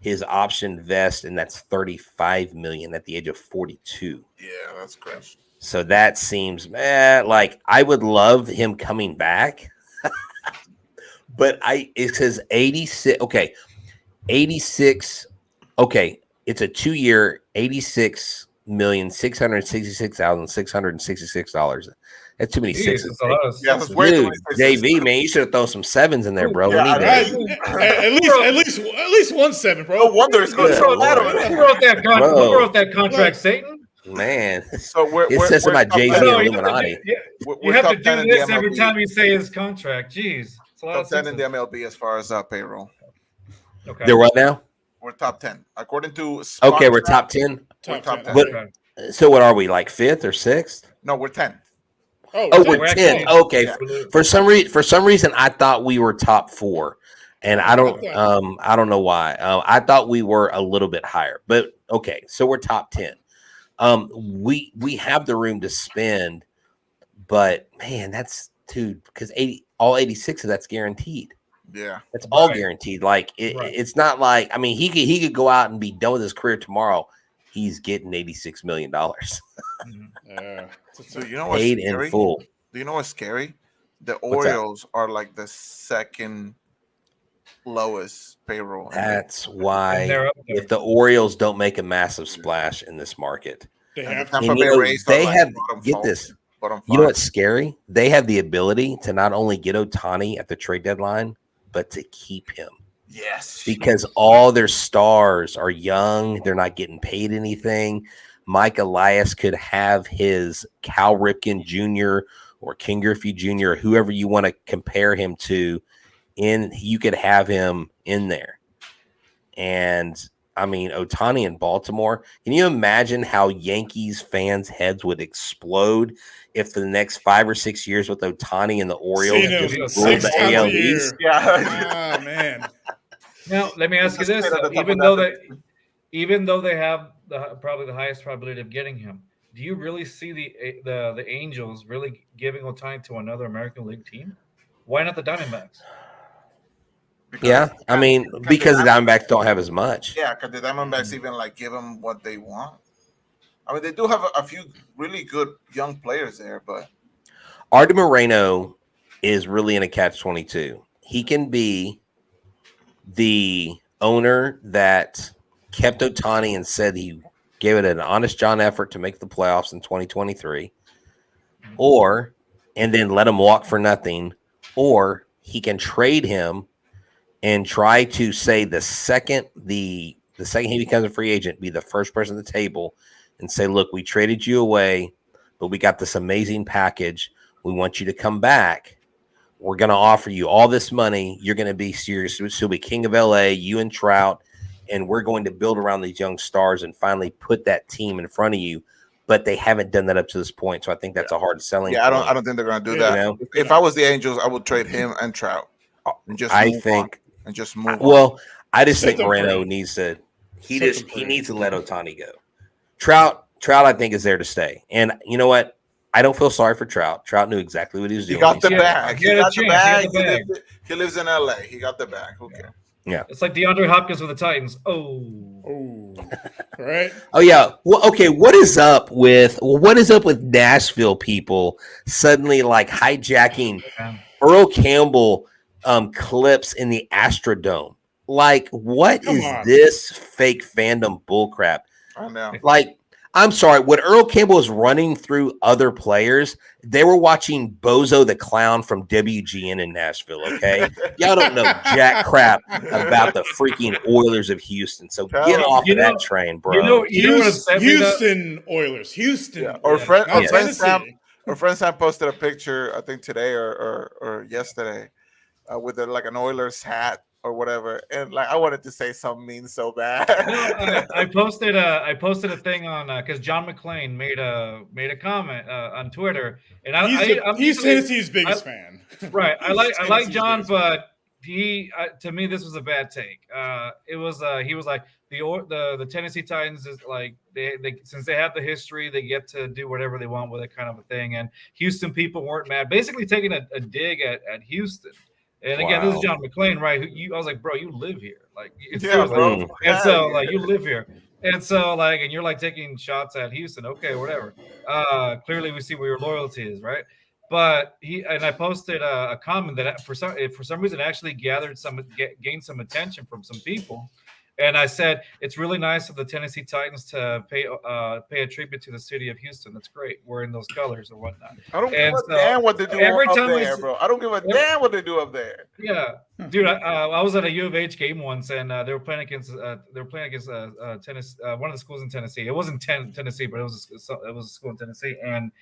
his option vests, and that's $35 million at the age of 42. Yeah, that's crazy. So that seems like I would love him coming back, but it says 86. Okay, 86. Okay, it's a 2-year, $86,666,666. That's too many sixes. Dude, JV, man, you should have thrown some sevens in there, bro. At least 1 7, bro. No wonder it's going to throw that on. Who wrote that contract, Satan? Man, so it says about Jay-Z and Illuminati. You have to do this every time you say his contract. Jeez, it's a lot top 10 in the MLB as far as payroll. Okay, they're what now? We're top 10 according to. We're top 10. We're top 10. So what are we, like 5th or 6th? No, we're 10th. We're 10th. Okay, yeah. For some reason, I thought we were top 4, and I don't know why. I thought we were a little bit higher, but okay, so we're top 10. We have the room to spend, but man, that's because all 86 of that's guaranteed. Yeah, that's all guaranteed. Like it's not like he could go out and be done with his career tomorrow. He's getting $86 million. So you know what's paid scary? in full. Do you know what's scary? The Orioles are like the second lowest payroll. That's why if the Orioles don't make a massive splash in this market, they have get this. You know what's scary? They have the ability to not only get Ohtani at the trade deadline, but to keep him. Yes. Because all their stars are young. They're not getting paid anything. Mike Elias could have his Cal Ripken Jr. or King Griffey Jr. or whoever you want to compare him to, you could have him in there. And I mean, Ohtani in Baltimore. Can you imagine how Yankees fans' heads would explode if the next 5 or 6 years with Ohtani and the Orioles Seen him just 6 ruled the times AL a year. East? Yeah. Oh man. Now, let me ask you this: though. Even though they have probably the highest probability of getting him, do you really see the Angels really giving Ohtani to another American League team? Why not the Diamondbacks? Yeah, I mean, because the Diamondbacks don't have as much. Yeah, because the Diamondbacks even like give them what they want. I mean, they do have a few really good young players there, but Artie Moreno is really in a catch-22. He can be the owner that kept Ohtani and said he gave it an honest John effort to make the playoffs in 2023, and then let him walk for nothing, or he can trade him and try to say the second he becomes a free agent, be the first person at the table and say, look, we traded you away, but we got this amazing package. We want you to come back. We're going to offer you all this money. You're going to be serious. You'll be king of LA, you and Trout, and we're going to build around these young stars and finally put that team in front of you. But they haven't done that up to this point, so I think that's a hard selling. Yeah, point. I don't think they're going to do that. You know? If I was the Angels, I would trade him and Trout and just move on. Well, I just Set think them Moreno free. needs to. He Set them free. needs to let Ohtani go. Trout, I think, is there to stay. And you know what? I don't feel sorry for Trout. Trout knew exactly what he was doing. He got the Yeah, bag. he had a chance. He lives in LA. He got the bag. Okay. Yeah. It's like DeAndre Hopkins with the Titans. Oh, Right. Oh yeah. Well, okay. What is up with Nashville people suddenly like hijacking Earl Campbell clips in the Astrodome? Like, what Come is on. this fake fandom bullcrap? I know. Like, I'm sorry, when Earl Campbell was running through other players, they were watching Bozo the Clown from WGN in Nashville, okay? Y'all don't know jack crap about the freaking Oilers of Houston, so get off of that train, bro. You know what upset me, though? Houston Oilers. Houston. Yeah. Oilers. Our Not friend Sam, Tennessee. our friend Sam posted a picture, I think today or yesterday, with like an Oilers hat or whatever, and like I wanted to say something mean so bad. I posted a thing on because John McClain made a comment on Twitter, and He's Tennessee's biggest fan. Right. I like Tennessee's John, biggest fan. but he to me this was a bad take. It was he was like the Tennessee Titans is like they since they have the history, they get to do whatever they want with it, kind of a thing. And Houston people weren't mad, basically taking a dig at Houston. And again, this is John McClain, right? I was like, bro, you live here, like, Yeah, bro. and so like you live here, and so like, and you're like taking shots at Houston, okay, whatever. Clearly, we see where your loyalty is, right? But I posted a comment that for some reason actually gained some attention from some people. And I said, it's really nice of the Tennessee Titans to pay a tribute to the city of Houston. That's great. Wearing those colors or whatnot. I don't give a damn what they do up there, bro. I don't give a damn what they do up there. Yeah, dude. I was at a U of H game once, and they were playing against Tennessee, one of the schools in Tennessee. It wasn't Tennessee, but it was a school in Tennessee. And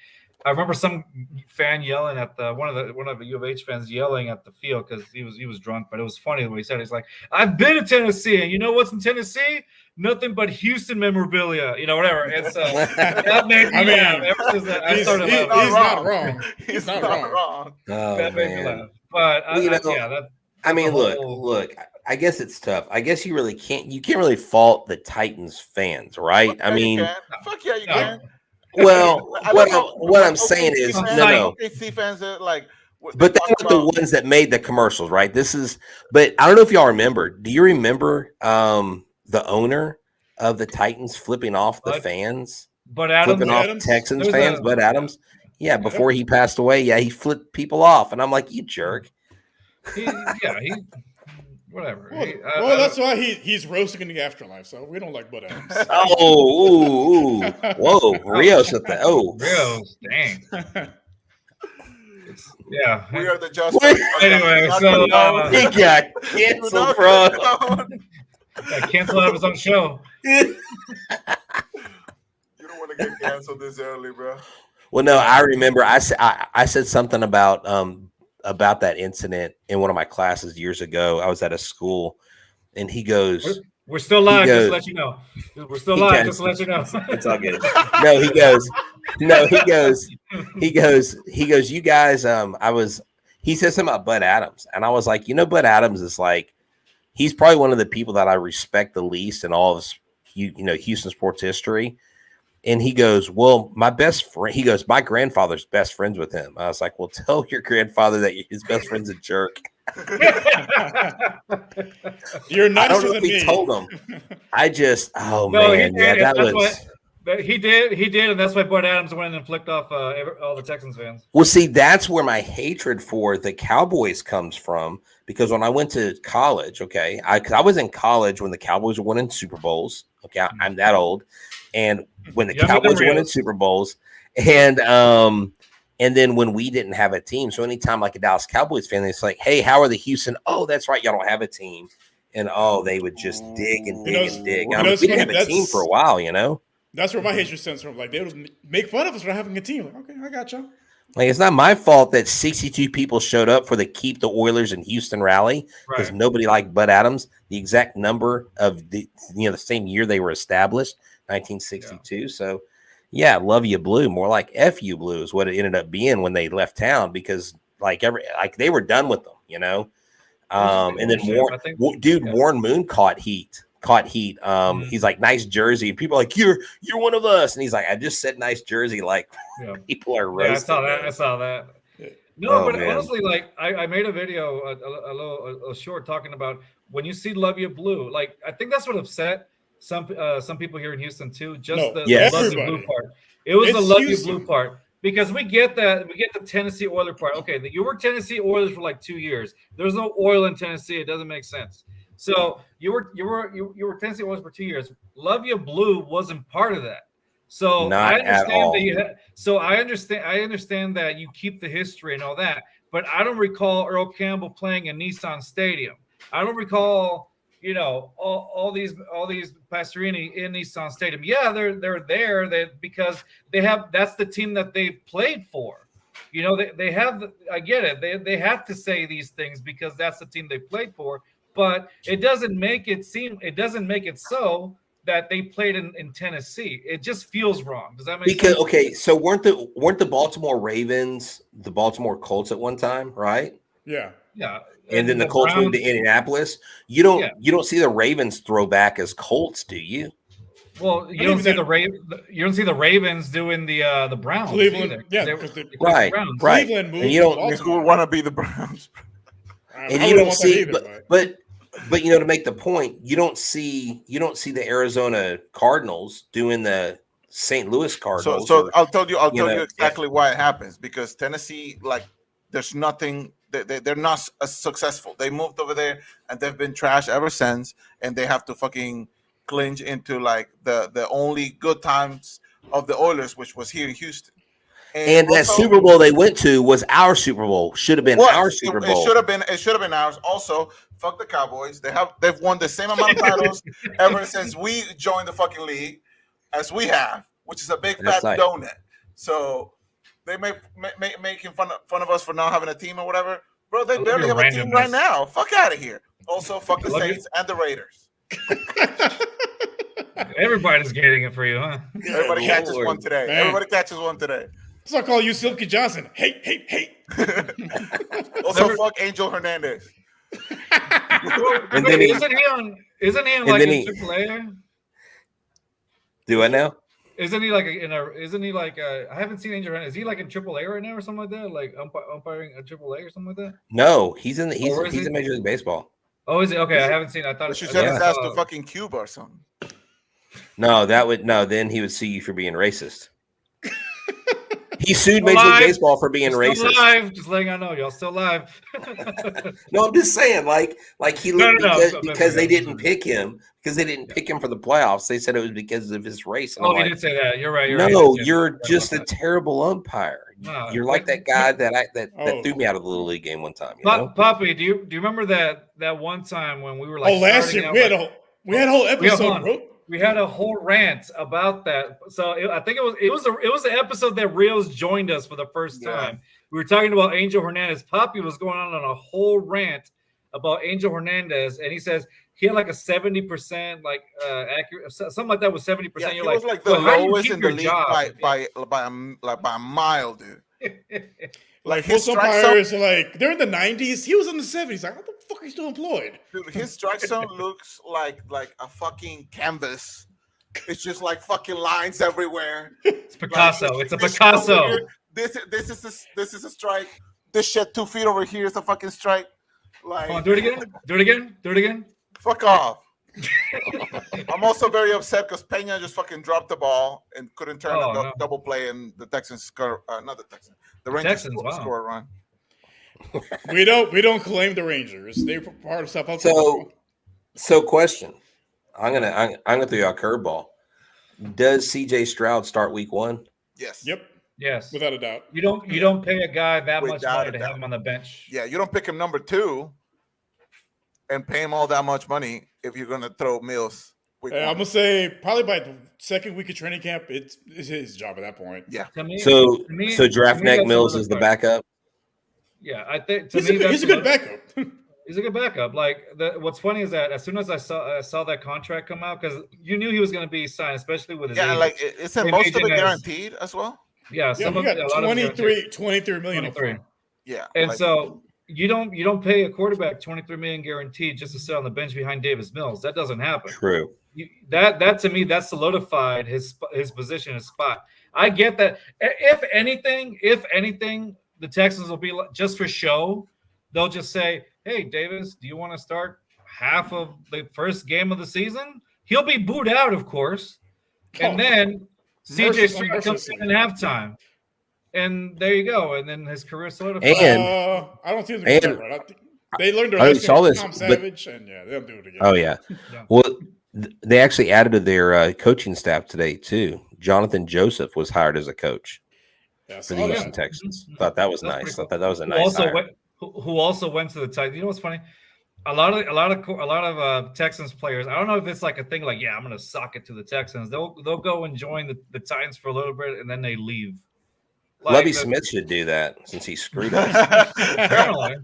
I remember some fan yelling at one of the U of H fans yelling at the field because he was drunk, but it was funny the way he said it. He's like, "I've been to Tennessee, and you know what's in Tennessee? Nothing but Houston memorabilia, whatever." And so that made me laugh. Ever since that, I started laughing. He's not wrong. He's not wrong. That made me laugh. But look. I guess it's tough. I guess you can't really fault the Titans fans, right? I mean, fuck yeah, you can. Well, what I'm saying is no. OKC fans are like, but they're not the ones that made the commercials, right? But I don't know if y'all remember. Do you remember the owner of the Titans flipping off the fans? But Adams, flipping off Texans fans, Bud Adams. Yeah, before he passed away, he flipped people off, and I'm like, you jerk. Whatever. Well, that's why he's roasting in the afterlife. So we don't like Bud Adams. Whoa, Rios at the Rios, dang. Yeah, we are the just. Anyway, so he got canceled, bro. Cancel out of his own show. You don't want to get canceled this early, bro. Well, no, I remember I said something about that incident in one of my classes years ago. I was at a school, and he goes, We're still live, goes- just to let you know. We're still he live, goes- just to let you know. It's all good. No, he goes. No, he goes. You guys. He says something about Bud Adams, and I was like, Bud Adams is like, he's probably one of the people that I respect the least in all of Houston sports history. And he goes, well, my best friend. He goes, my grandfather's best friends with him. I was like, well, tell your grandfather that his best friend's a jerk. You're I nicer don't know than if he me. told him. I just, No, man, he did, that that's was. He did, and that's why Bud Adams went and flicked off all the Texans fans. Well, see, that's where my hatred for the Cowboys comes from, because when I went to college, okay, I was in college when the Cowboys were winning Super Bowls. Okay, I'm that old, and when the Cowboys were winning Super Bowls, and then when we didn't have a team, so anytime like a Dallas Cowboys fan, it's like, hey, how are the Houston? Oh, that's right, y'all don't have a team, and they would just dig and dig and dig. I mean, we didn't have a team for a while, That's where my hatred stems from. Like, they would make fun of us for not having a team. Like, okay, I got you. Like, it's not my fault that 62 people showed up for the Keep the Oilers in Houston rally because nobody liked Bud Adams. The exact number of the same year they were established, 1962. Yeah. So, yeah, love you blue. More like F you blue is what it ended up being when they left town, because they were done with them, And then Warren Moon caught heat. He's like, nice jersey, and people are like, you're one of us, and he's like, I just said nice jersey, like people are roasting. I saw that. No, but man. Honestly, like I made a video, a short talking about when you see Love You Blue. Like, I think that's what upset some people here in Houston too. Just the Love You Blue part. It was the Love You Blue part. Because we get the Tennessee Oiler part. Okay, you were Tennessee Oilers for like 2 years. There's no oil in Tennessee. It doesn't make sense. So you were Tennessee Oilers for 2 years. Love You Blue wasn't part of that. So I understand that you keep the history and all that, but I don't recall Earl Campbell playing in Nissan Stadium. I don't recall, all these Pastorini in Nissan Stadium. Yeah, they're there because that's the team that they've played for. They have. I get it. They have to say these things because that's the team they played for. But it doesn't make it so that they played in Tennessee. It just feels wrong. Does that make sense? Okay, so weren't the Baltimore Ravens the Baltimore Colts at one time, right? Yeah. Yeah. And then the Colts moved to Indianapolis. You don't see the Ravens throw back as Colts, do you? Well, you don't see the Ravens doing the Browns. Cleveland, right. Cleveland moved. And you don't want to be the Browns. And you don't see, but to make the point, you don't see the Arizona Cardinals doing the St. Louis Cardinals. So I'll tell you exactly why it happens, because Tennessee, like, there's nothing. They're not as successful. They moved over there and they've been trash ever since, and they have to fucking clinch into like the only good times of the Oilers, which was here in Houston. And that Super Bowl they went to was our Super Bowl. Should have been our Super Bowl. It should have been ours. Also, fuck the Cowboys. They've won the same amount of titles ever since we joined the fucking league as we have, which is a big fat donut. So they making fun of us for not having a team or whatever. Bro, they barely have a team right now. Fuck out of here. Also, fuck the Saints and the Raiders. Everybody's getting it for you, huh? Everybody catches one today. Man. Everybody catches one today. So I call you Silky Johnson. Hate. Also, fuck Angel Hernandez. And then isn't he on AAA? Do I know? Isn't he like I haven't seen Angel Hernandez. Is he like in AAA right now or something like that? Like umpiring at AAA or something like that? No, he's in Major League Baseball. Oh, is it? Okay, I haven't seen it. I thought she sent his ass to fucking Cuba or something. No, then he would sue you for being racist. He sued Major League Baseball for being racist. Still live. Just letting I know y'all still live. No, I'm just saying, because they didn't pick him for the playoffs. They said it was because of his race. And he did say that. You're right. You're just a terrible umpire. No, you're like that guy that threw me out of the Little League game one time. Poppy, do you remember that one time when we were like? Oh, last year we had a whole episode, bro. We had a whole rant about that. So I think it was the episode that Rios joined us for the first time. We were talking about Angel Hernandez. Poppy was going on a whole rant about Angel Hernandez, and he says he had like a 70% like accurate, something like that was 70%. Yeah, You're he like, was like the well, how do you lowest keep in the your league job? by a mile, dude. Like his most strike umpires, like they're in the 90s. He was in the 70s. Like, what the fuck are you still employed? Dude, his strike zone looks like a fucking canvas. It's just like fucking lines everywhere. It's Picasso. Like, it's a this Picasso. shit over here, this is a strike. This shit 2 feet over here is a fucking strike. Like, Come on, do it again. Do it again. Do it again. fuck off. I'm also very upset because Pena just fucking dropped the ball and couldn't turn a double play, and the Texans score. Not the Texans. The Rangers score a run. We don't claim the Rangers. They're part of stuff. So question. I'm gonna throw you a curveball. Does CJ Stroud start week 1? Yes. Yep. Yes. Without a doubt. You don't pay a guy that much money to have him on the bench. Yeah, you don't pick him number 2 and pay him all that much money if you're gonna throw Mills. I'm gonna say probably by the second week of training camp, it's his job at that point. Yeah. So Draft Neck Mills is the backup. Yeah, I think he's a good backup. He's a good backup. Like what's funny is that as soon as I saw that contract come out, because you knew he was going to be signed, especially with his like isn't most of it guaranteed as well? Yeah, some of it, 23 million. Yeah, and so you don't pay a quarterback 23 million guaranteed just to sit on the bench behind Davis Mills. That doesn't happen. True. That to me, that solidified his position, his spot. I get that. If anything, the Texans will be just for show. They'll just say, "Hey, Davis, do you want to start half of the first game of the season?" He'll be booed out, of course, and then CJ Stroud comes in halftime, and there you go. And then his career solidified. And I don't think they're right. I think they learned their lesson from Tom Savage, and they'll do it again. Oh yeah. Well, they actually added to their coaching staff today too. Jonathan Joseph was hired as a coach for the Houston Texans. Thought that was nice. Thought that was a nice hire. Who also went to the Titans. You know what's funny? A lot of Texans players. I don't know if it's like a thing. Like, yeah, I'm gonna sock it to the Texans. They'll go and join the Titans for a little bit, and then they leave. Like, Lovie Smith should do that since he screwed us. Apparently,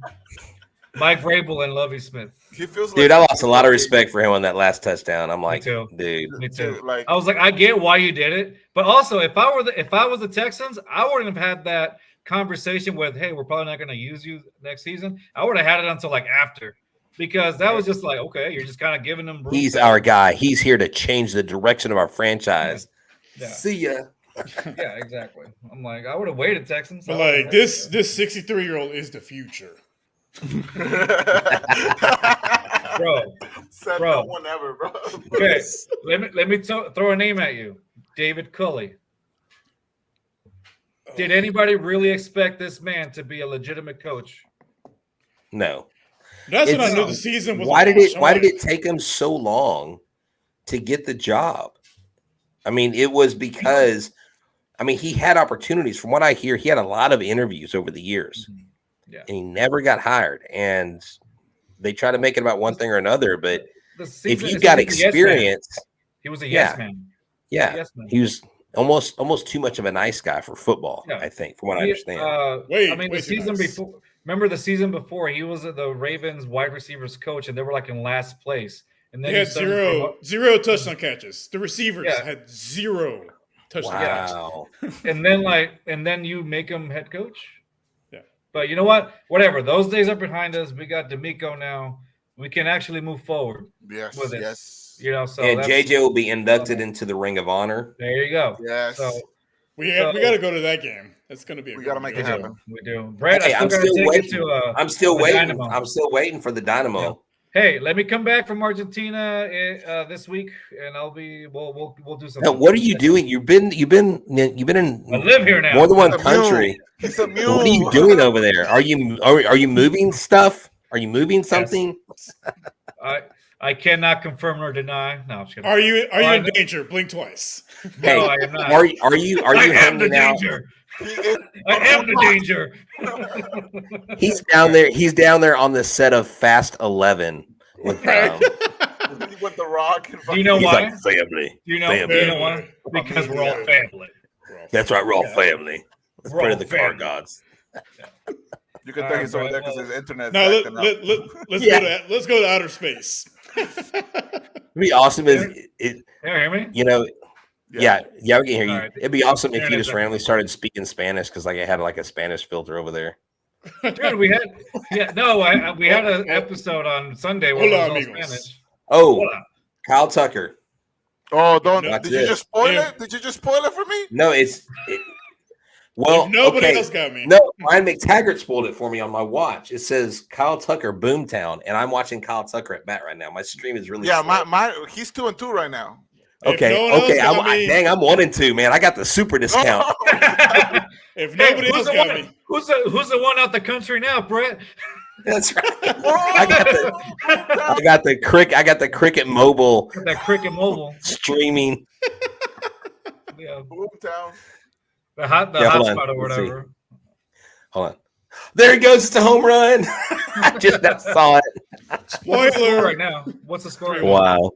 Mike Vrabel and Lovie Smith. He feels dude, I lost a lot of respect for him on that last touchdown. I'm like, Me too. Like, I was like, I get why you did it, but also if I was the Texans, I wouldn't have had that conversation with, hey, we're probably not going to use you next season. I would have had it until like after, because that was just like, okay, you're just kind of giving them. He's our guy. He's here to change the direction of our franchise. Yeah. See ya. Yeah, exactly. I'm like, I would have waited, Texans. But like this 63-year-old is the future. Said no one ever, bro. Okay, let me throw a name at you, David Culley. Did anybody really expect this man to be a legitimate coach? No. That's when I knew the season was. Why did it take him so long to get the job? I mean, it was because he had opportunities. From what I hear, he had a lot of interviews over the years. Yeah. And he never got hired. And they try to make it about one thing or another, but if you got experience, he was a yes man. Yeah. Yes man. He was almost too much of a nice guy for football, I think, from what I understand. The season before, remember the season before, he was the Ravens wide receivers coach, and they were like in last place. And then he had zero touchdown catches. The receivers had 0 touchdown catches. Wow. and then you make him head coach. Yeah. But you know what? Whatever. Those days are behind us. We got D'Amico now. We can actually move forward. Yes. With it. Yes. You know, so and JJ will be inducted into the Ring of Honor. There you go. Yes. So we got to go to that game. That's going to be. We got to make it happen. We do. Brad, hey, I'm still waiting. I'm still waiting. I'm still waiting for the Dynamo. Yeah. Hey, let me come back from Argentina this week, and we'll do something. Now, what are you doing? You've been in. I live here now. More than one country. He's a mule. What are you doing over there? Are you moving stuff? Are you moving something? Yes. I cannot confirm nor deny. No, I'm just kidding. Are you in danger? Blink twice. Hey, no, I am not. Are you I am the hanging out? danger. I am the danger. He's down there. He's down there on the set of Fast 11 with the Rock. Do you know why? Like, family. Do you know why? Because we're all family. That's right. We're all family. Let's pray to the car gods. You can think it's over there because his internet. No, let's go to outer space. It'd be awesome if Can you hear me? Yeah, we can hear you. All right. It'd be awesome if you Internet's just up. randomly started speaking Spanish because like it had like a Spanish filter over there. Dude, we had we had an episode on Sunday where Hola, it was all amigos. Spanish. Oh, Hola. Kyle Tucker. Oh, don't! That's Did you it. just spoil Yeah. it? Did you just spoil it for me? No, well, If nobody okay. else got me. No, Ryan McTaggart spoiled it for me on my watch. It says Kyle Tucker Boomtown, and I'm watching Kyle Tucker at bat right now. My stream is really Yeah, slow. he's 2-2 right now. If Okay, no one else okay. got me, Dang, I'm 1-2, man. I got the super discount. if nobody else got me, Who's the one out the country now, Brett? That's right. I got the Cricket Mobile That Cricket Mobile. streaming. Yeah. Boomtown. The hot hold on. spot or Let's see. whatever. Hold on. There he goes. It's a home run. I just saw it. What's the score spoiler. right now? What's the score? Wow.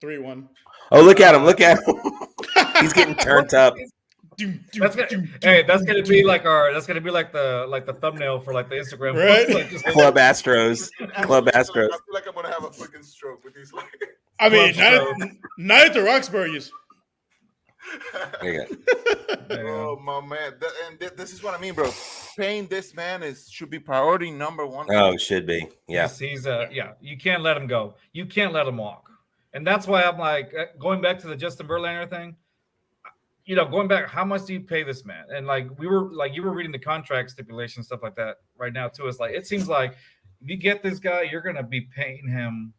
3-1. Oh, look at him. Look at him. He's getting turned up. That's gonna be like the thumbnail for like the Instagram. Right? Like, just- Club Astros. Club Astros. I feel like I'm gonna have a fucking stroke with these. Like, I mean, Club not at the Roxbury. There you go. There you go. oh my man, this is what I mean, bro. Paying this man should be priority number one. Oh, it should be. Yeah. He's you can't let him go. You can't let him walk. And that's why I'm like going back to the Justin Verlander thing. Going back, how much do you pay this man? And like you were reading the contract stipulations, stuff like that right now too. It's like it seems like if you get this guy, you're gonna be paying him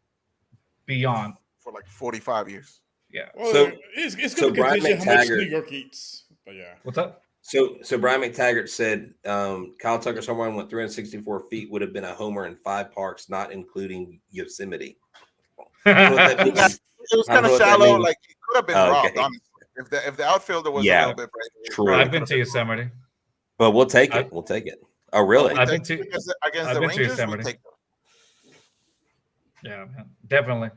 beyond. For like 45 years. Yeah. Well, So- it's going so to Brian condition how much McTaggart- New York eats. But yeah. What's up? So Brian McTaggart said Kyle Tucker's home run went 364 feet, would have been a homer in 5 parks, not including Yosemite. I don't know what that means. It was I don't kind know of what that shallow. means. Like it could have been Oh, robbed, okay. honestly. If the outfielder was Yeah. a little bit brave. True. I've been to Yosemite. But we'll take it. We'll take it. Oh, really? I've been to Against I've the been to Rangers, we'll Yosemite. take them. Yeah, man, definitely.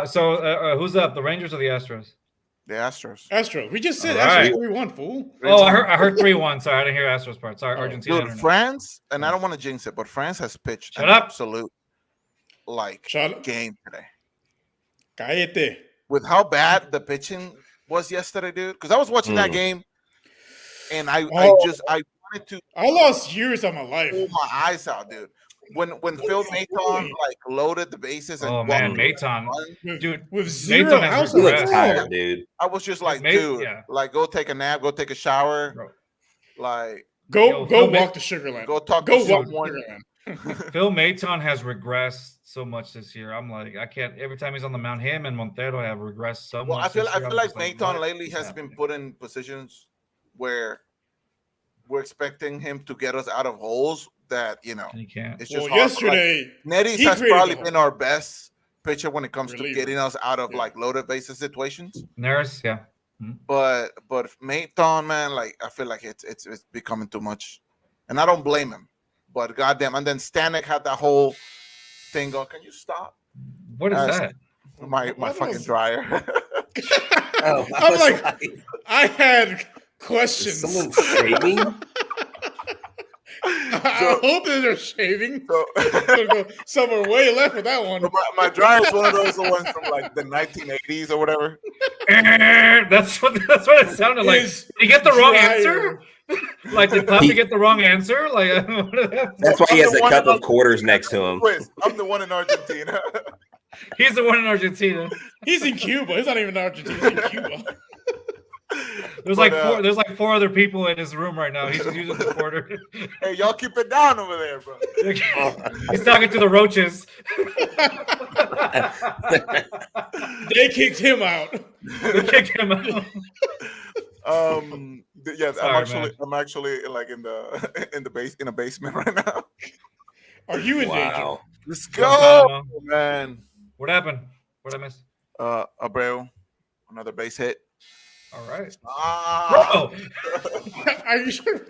So who's up? The Rangers or the Astros? The Astros. Astros. We just said All right. Astros 3-1, fool. Oh, I heard 3-1. Sorry, I didn't hear Astros part. Sorry, Oh. Argentina. Dude, internet. France, and I don't want to jinx it, but France has pitched Shut an up. absolute Shut up. game today. Cállate. With how bad the pitching was yesterday, dude. Because I was watching that game, and I wanted to I lost years of my life. pull my eyes out, dude. When Phil Maton like loaded the bases and Oh walked man, the Maton, run, dude, With zero Maton has outs. He looks regressed. tired, dude. I was just like, Mate, dude, yeah. like go take a nap, go take a shower, Bro. like Go Phil walk to Sugarland. go talk Go to walk someone. to Sugarland. Phil Maton has regressed so much this year. I'm like, I can't. Every time he's on the mound, him and Montero have regressed so Well, much. I feel this year. I'm like just Maton what lately is has been happening? put in positions where we're expecting him to get us out of holes that He can't. it's just Well, hard. yesterday, Like, Nettie's he has created probably the hole. been our best pitcher when it comes Reliever. to getting us out of Yeah. like loaded bases situations. Neris, yeah. But Maton, man, like I feel like it's becoming too much, and I don't blame him. But goddamn, and then Stanek had that whole thing going. Can you stop? What is Uh, that? My What fucking was- dryer. Oh, I'm like, I had is questions. someone shaving? I hope that they're shaving. So, Gonna go somewhere way left with that one. my dryer is one of those ones from like the 1980s or whatever. That's what it sounded like. His Did you get the wrong dryer. answer? Like did Poppy get the wrong answer? Like That's why he has a I'm the cup one- of quarters next to him. Quiz. I'm the one in Argentina. he's the one in Argentina. He's in Cuba. He's not even in Argentina. He's in Cuba. There's But, like four other people in his room right now. He's just using the quarter. Hey, y'all keep it down over there, bro. He's talking to the roaches. They kicked him out. They kicked him out. Yeah, Sorry, I'm actually like in a basement right now. Are you in danger? Wow. Let's What's go, going on? man. What happened? What did I miss? Abreu, another base hit. All right. Ah, Bro, Are you sure?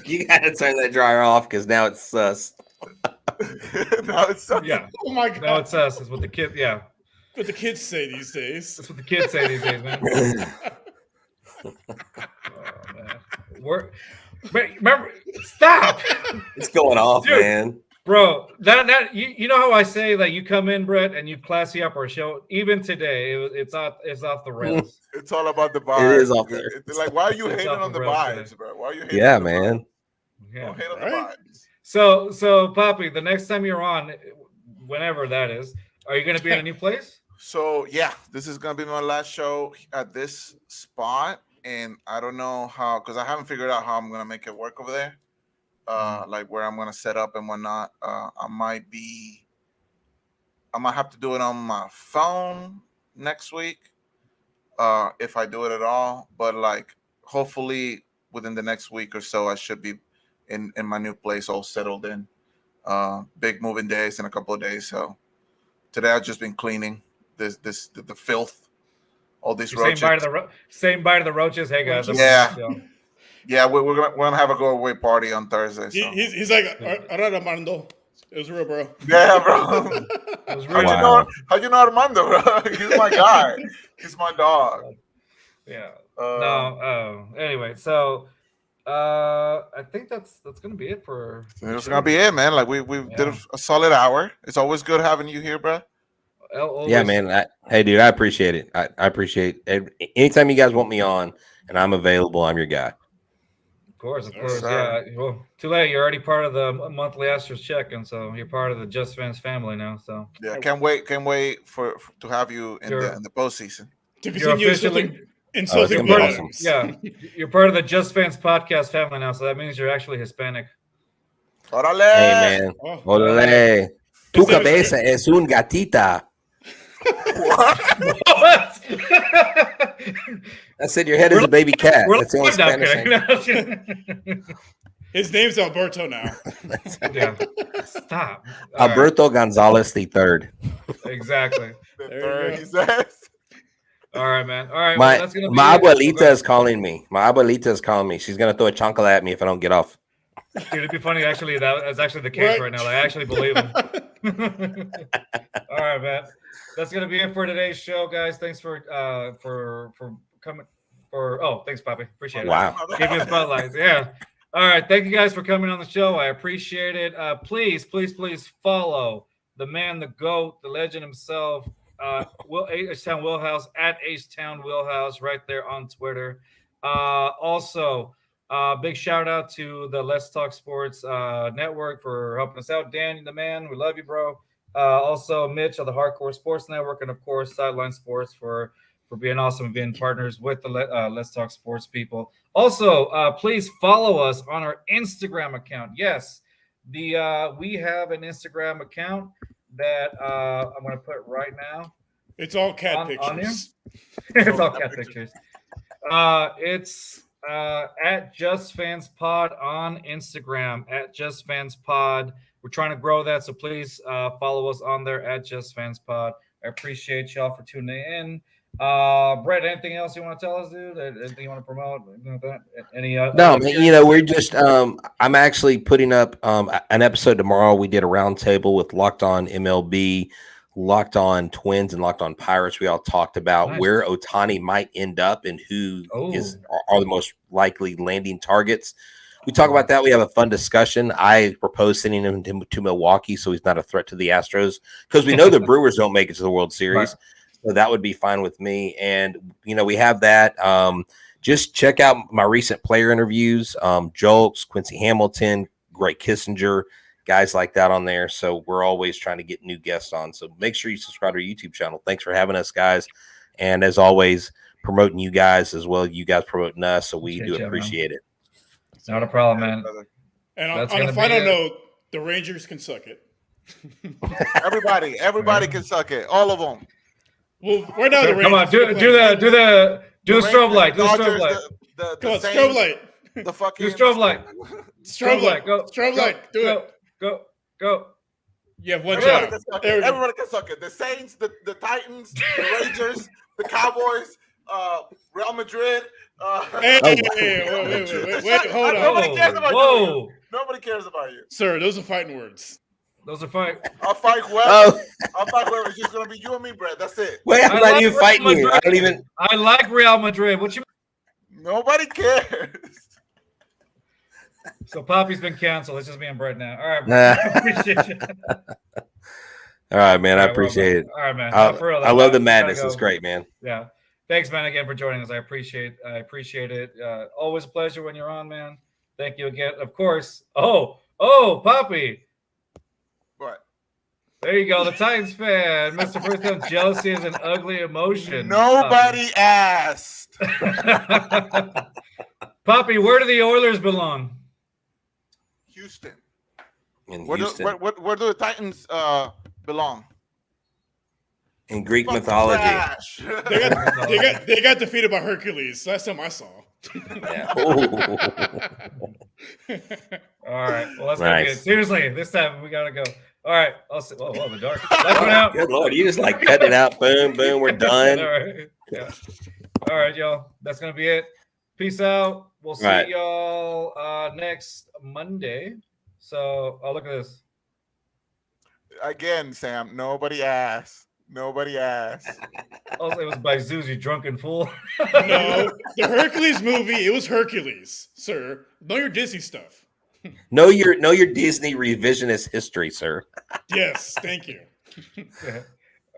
You got to turn that dryer off because now it's sus. now it's yeah. Oh my god! No, it's us. It's what the kid. Yeah, What the kids say these days. that's what the kids say these days, man. Oh, man. Remember? Stop. It's going off, Dude. man. Bro, that you know how I say that you come in, Brett, and you classy up our show. Even today, it's off the rails. It's all about the vibes. It is off there. It's like, why are you It's hating off on the the rails vibes, today. bro? Why are you hating? Yeah, on the man. vibes? Yeah. Don't hate on the Right. vibes. So Poppy, the next time you're on, whenever that is, are you going to be in a new place? So yeah, this is gonna be my last show at this spot, and I don't know how, because I haven't figured out how I'm gonna make it work over there. Like where I'm gonna set up and whatnot. I might have to do it on my phone next week, if I do it at all. But like, hopefully within the next week or so, I should be in my new place, all settled in. Big moving days in a couple of days. So today I've just been cleaning the filth, all these roaches. Saying bye to the roaches. Hey guys, Yeah. Yeah, we're gonna have a go away party on Thursday. So. He's like, all right, Armando. It was real, bro. Yeah, bro. It was How'd you know Armando, bro? He's my guy. He's my dog. Yeah. Anyway, so I think that's gonna be it for. It's gonna be it, man. Like we did a solid hour. It's always good having you here, bro. Always. Yeah, man. Hey, dude, I appreciate it. I appreciate it. Anytime you guys want me on and I'm available, I'm your guy. Of course. Yes, Yeah. Well, too late. You're already part of the monthly Astros check, and so you're part of the Just Fans family now. So Yeah, can't wait for to have you in the postseason. To You're continue officially- insulting gonna be Brett. awesome. yeah, you're part of the Just Fans podcast family now. So that means you're actually Hispanic. Órale. Hey, man. Oh. Órale. Tu Is that- cabeza es un gatita. What? What? I said your head is a baby cat. We're That's the only live now, Spanish kidding. His name's Alberto now. Yeah. Stop. All right. Alberto Gonzalez III. Exactly. The There third, you go. he says. All right, man. All right. My that's gonna be my it. abuelita is calling me. My abuelita is calling me. She's gonna throw a chancla at me if I don't get off. Dude, it'd be funny. Actually, that's actually the case right now. I actually believe him. All right, man. That's gonna be it for today's show, guys. Thanks for coming. Thanks, Poppy. Appreciate it. Wow. Give me a spotlight. Yeah. All right. Thank you guys for coming on the show. I appreciate it. Please follow the man, the GOAT, the legend himself, HTownWheelHouse at HTownWheelHouse right there on Twitter. Also, big shout out to the Let's Talk Sports Network for helping us out. Dan, the man, we love you, bro. Also, Mitch of the Hardcore Sports Network, and of course, Sideline Sports for being awesome and being partners with the Let's Talk Sports people. Also, please follow us on our Instagram account. Yes, we have an Instagram account that I'm going to put right now. It's all cat On pictures. It's all cat pictures. It's at Just Fans Pod on Instagram, at Just Fans Pod. We're trying to grow that, so please follow us on there at Just Fans Pod. I appreciate y'all for tuning in. Brett, anything else you want to tell us, dude? Anything you want to promote? Any? No, man, we're just. I'm actually putting up an episode tomorrow. We did a roundtable with Locked On MLB, Locked On Twins, and Locked On Pirates. We all talked about where Ohtani might end up and who are the most likely landing targets. We talk about that. We have a fun discussion. I propose sending him to Milwaukee so he's not a threat to the Astros, because we know the Brewers don't make it to the World Series. Right. So that would be fine with me. And, we have that. Just check out my recent player interviews, Jolks, Quincy Hamilton, Greg Kissinger, guys like that on there. So we're always trying to get new guests on. So make sure you subscribe to our YouTube channel. Thanks for having us, guys. And as always, promoting you guys as well. You guys promoting us. So we do appreciate it. Not a problem, man. And on a final note, the Rangers can suck it. Everybody can suck it. All of them. Well, right now the Rangers. Come on, do the strobe light. Do the strobe light. Come on, strobe light. The fucking do strobe light. Strobe light. Go. Strobe light. Do it. Go. You have one shot. Everybody can suck it. The Saints, the Titans, the Rangers, the Cowboys, Real Madrid. Wait, hold on. Nobody cares about you. Nobody cares about you. Sir, those are fighting words. Those are fight. I'll fight whoever. I'll fight whoever. It's just gonna be you and me, Brett. That's it. Wait, I'm not even fighting you. I don't even. I like Real Madrid. What you? Nobody cares. So Poppy's been canceled. It's just me and Brett now. All right, Nah. bro. I appreciate you. All right, man. All I right, appreciate it. All right, man. I, No, for real, I love the we gotta madness. go. It's great, man. Yeah. Thanks, man, again for joining us. I appreciate it. Always a pleasure when you're on, man. Thank you again. Of course. Oh, Poppy. What? There you go. The Titans fan. Mr. First Time, jealousy is an ugly emotion. Nobody asked. Poppy, where do the Oilers belong? Houston. In Where Houston, where do the Titans belong? in Greek Fucking mythology. trash. They got defeated by Hercules. Last time I saw. Yeah. All right. Well, that's Nice. good. Seriously, this time we gotta go. All right. I'll see. Oh, the dark. Lights went out. Good Lord, you just like cut it out. Boom, boom. We're done. All right. Yeah. All right, y'all. That's gonna be it. Peace out. We'll see Right. y'all next Monday. So, look at this. Again, Sam. Nobody asked. Nobody asked. Also, it was by Zeus, you drunken fool. No, the Hercules movie. It was Hercules, sir. Know your Disney stuff. Know your Disney revisionist history, sir. Yes, thank you.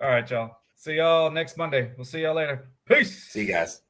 All right, y'all. See y'all next Monday. We'll see y'all later. Peace. See you guys.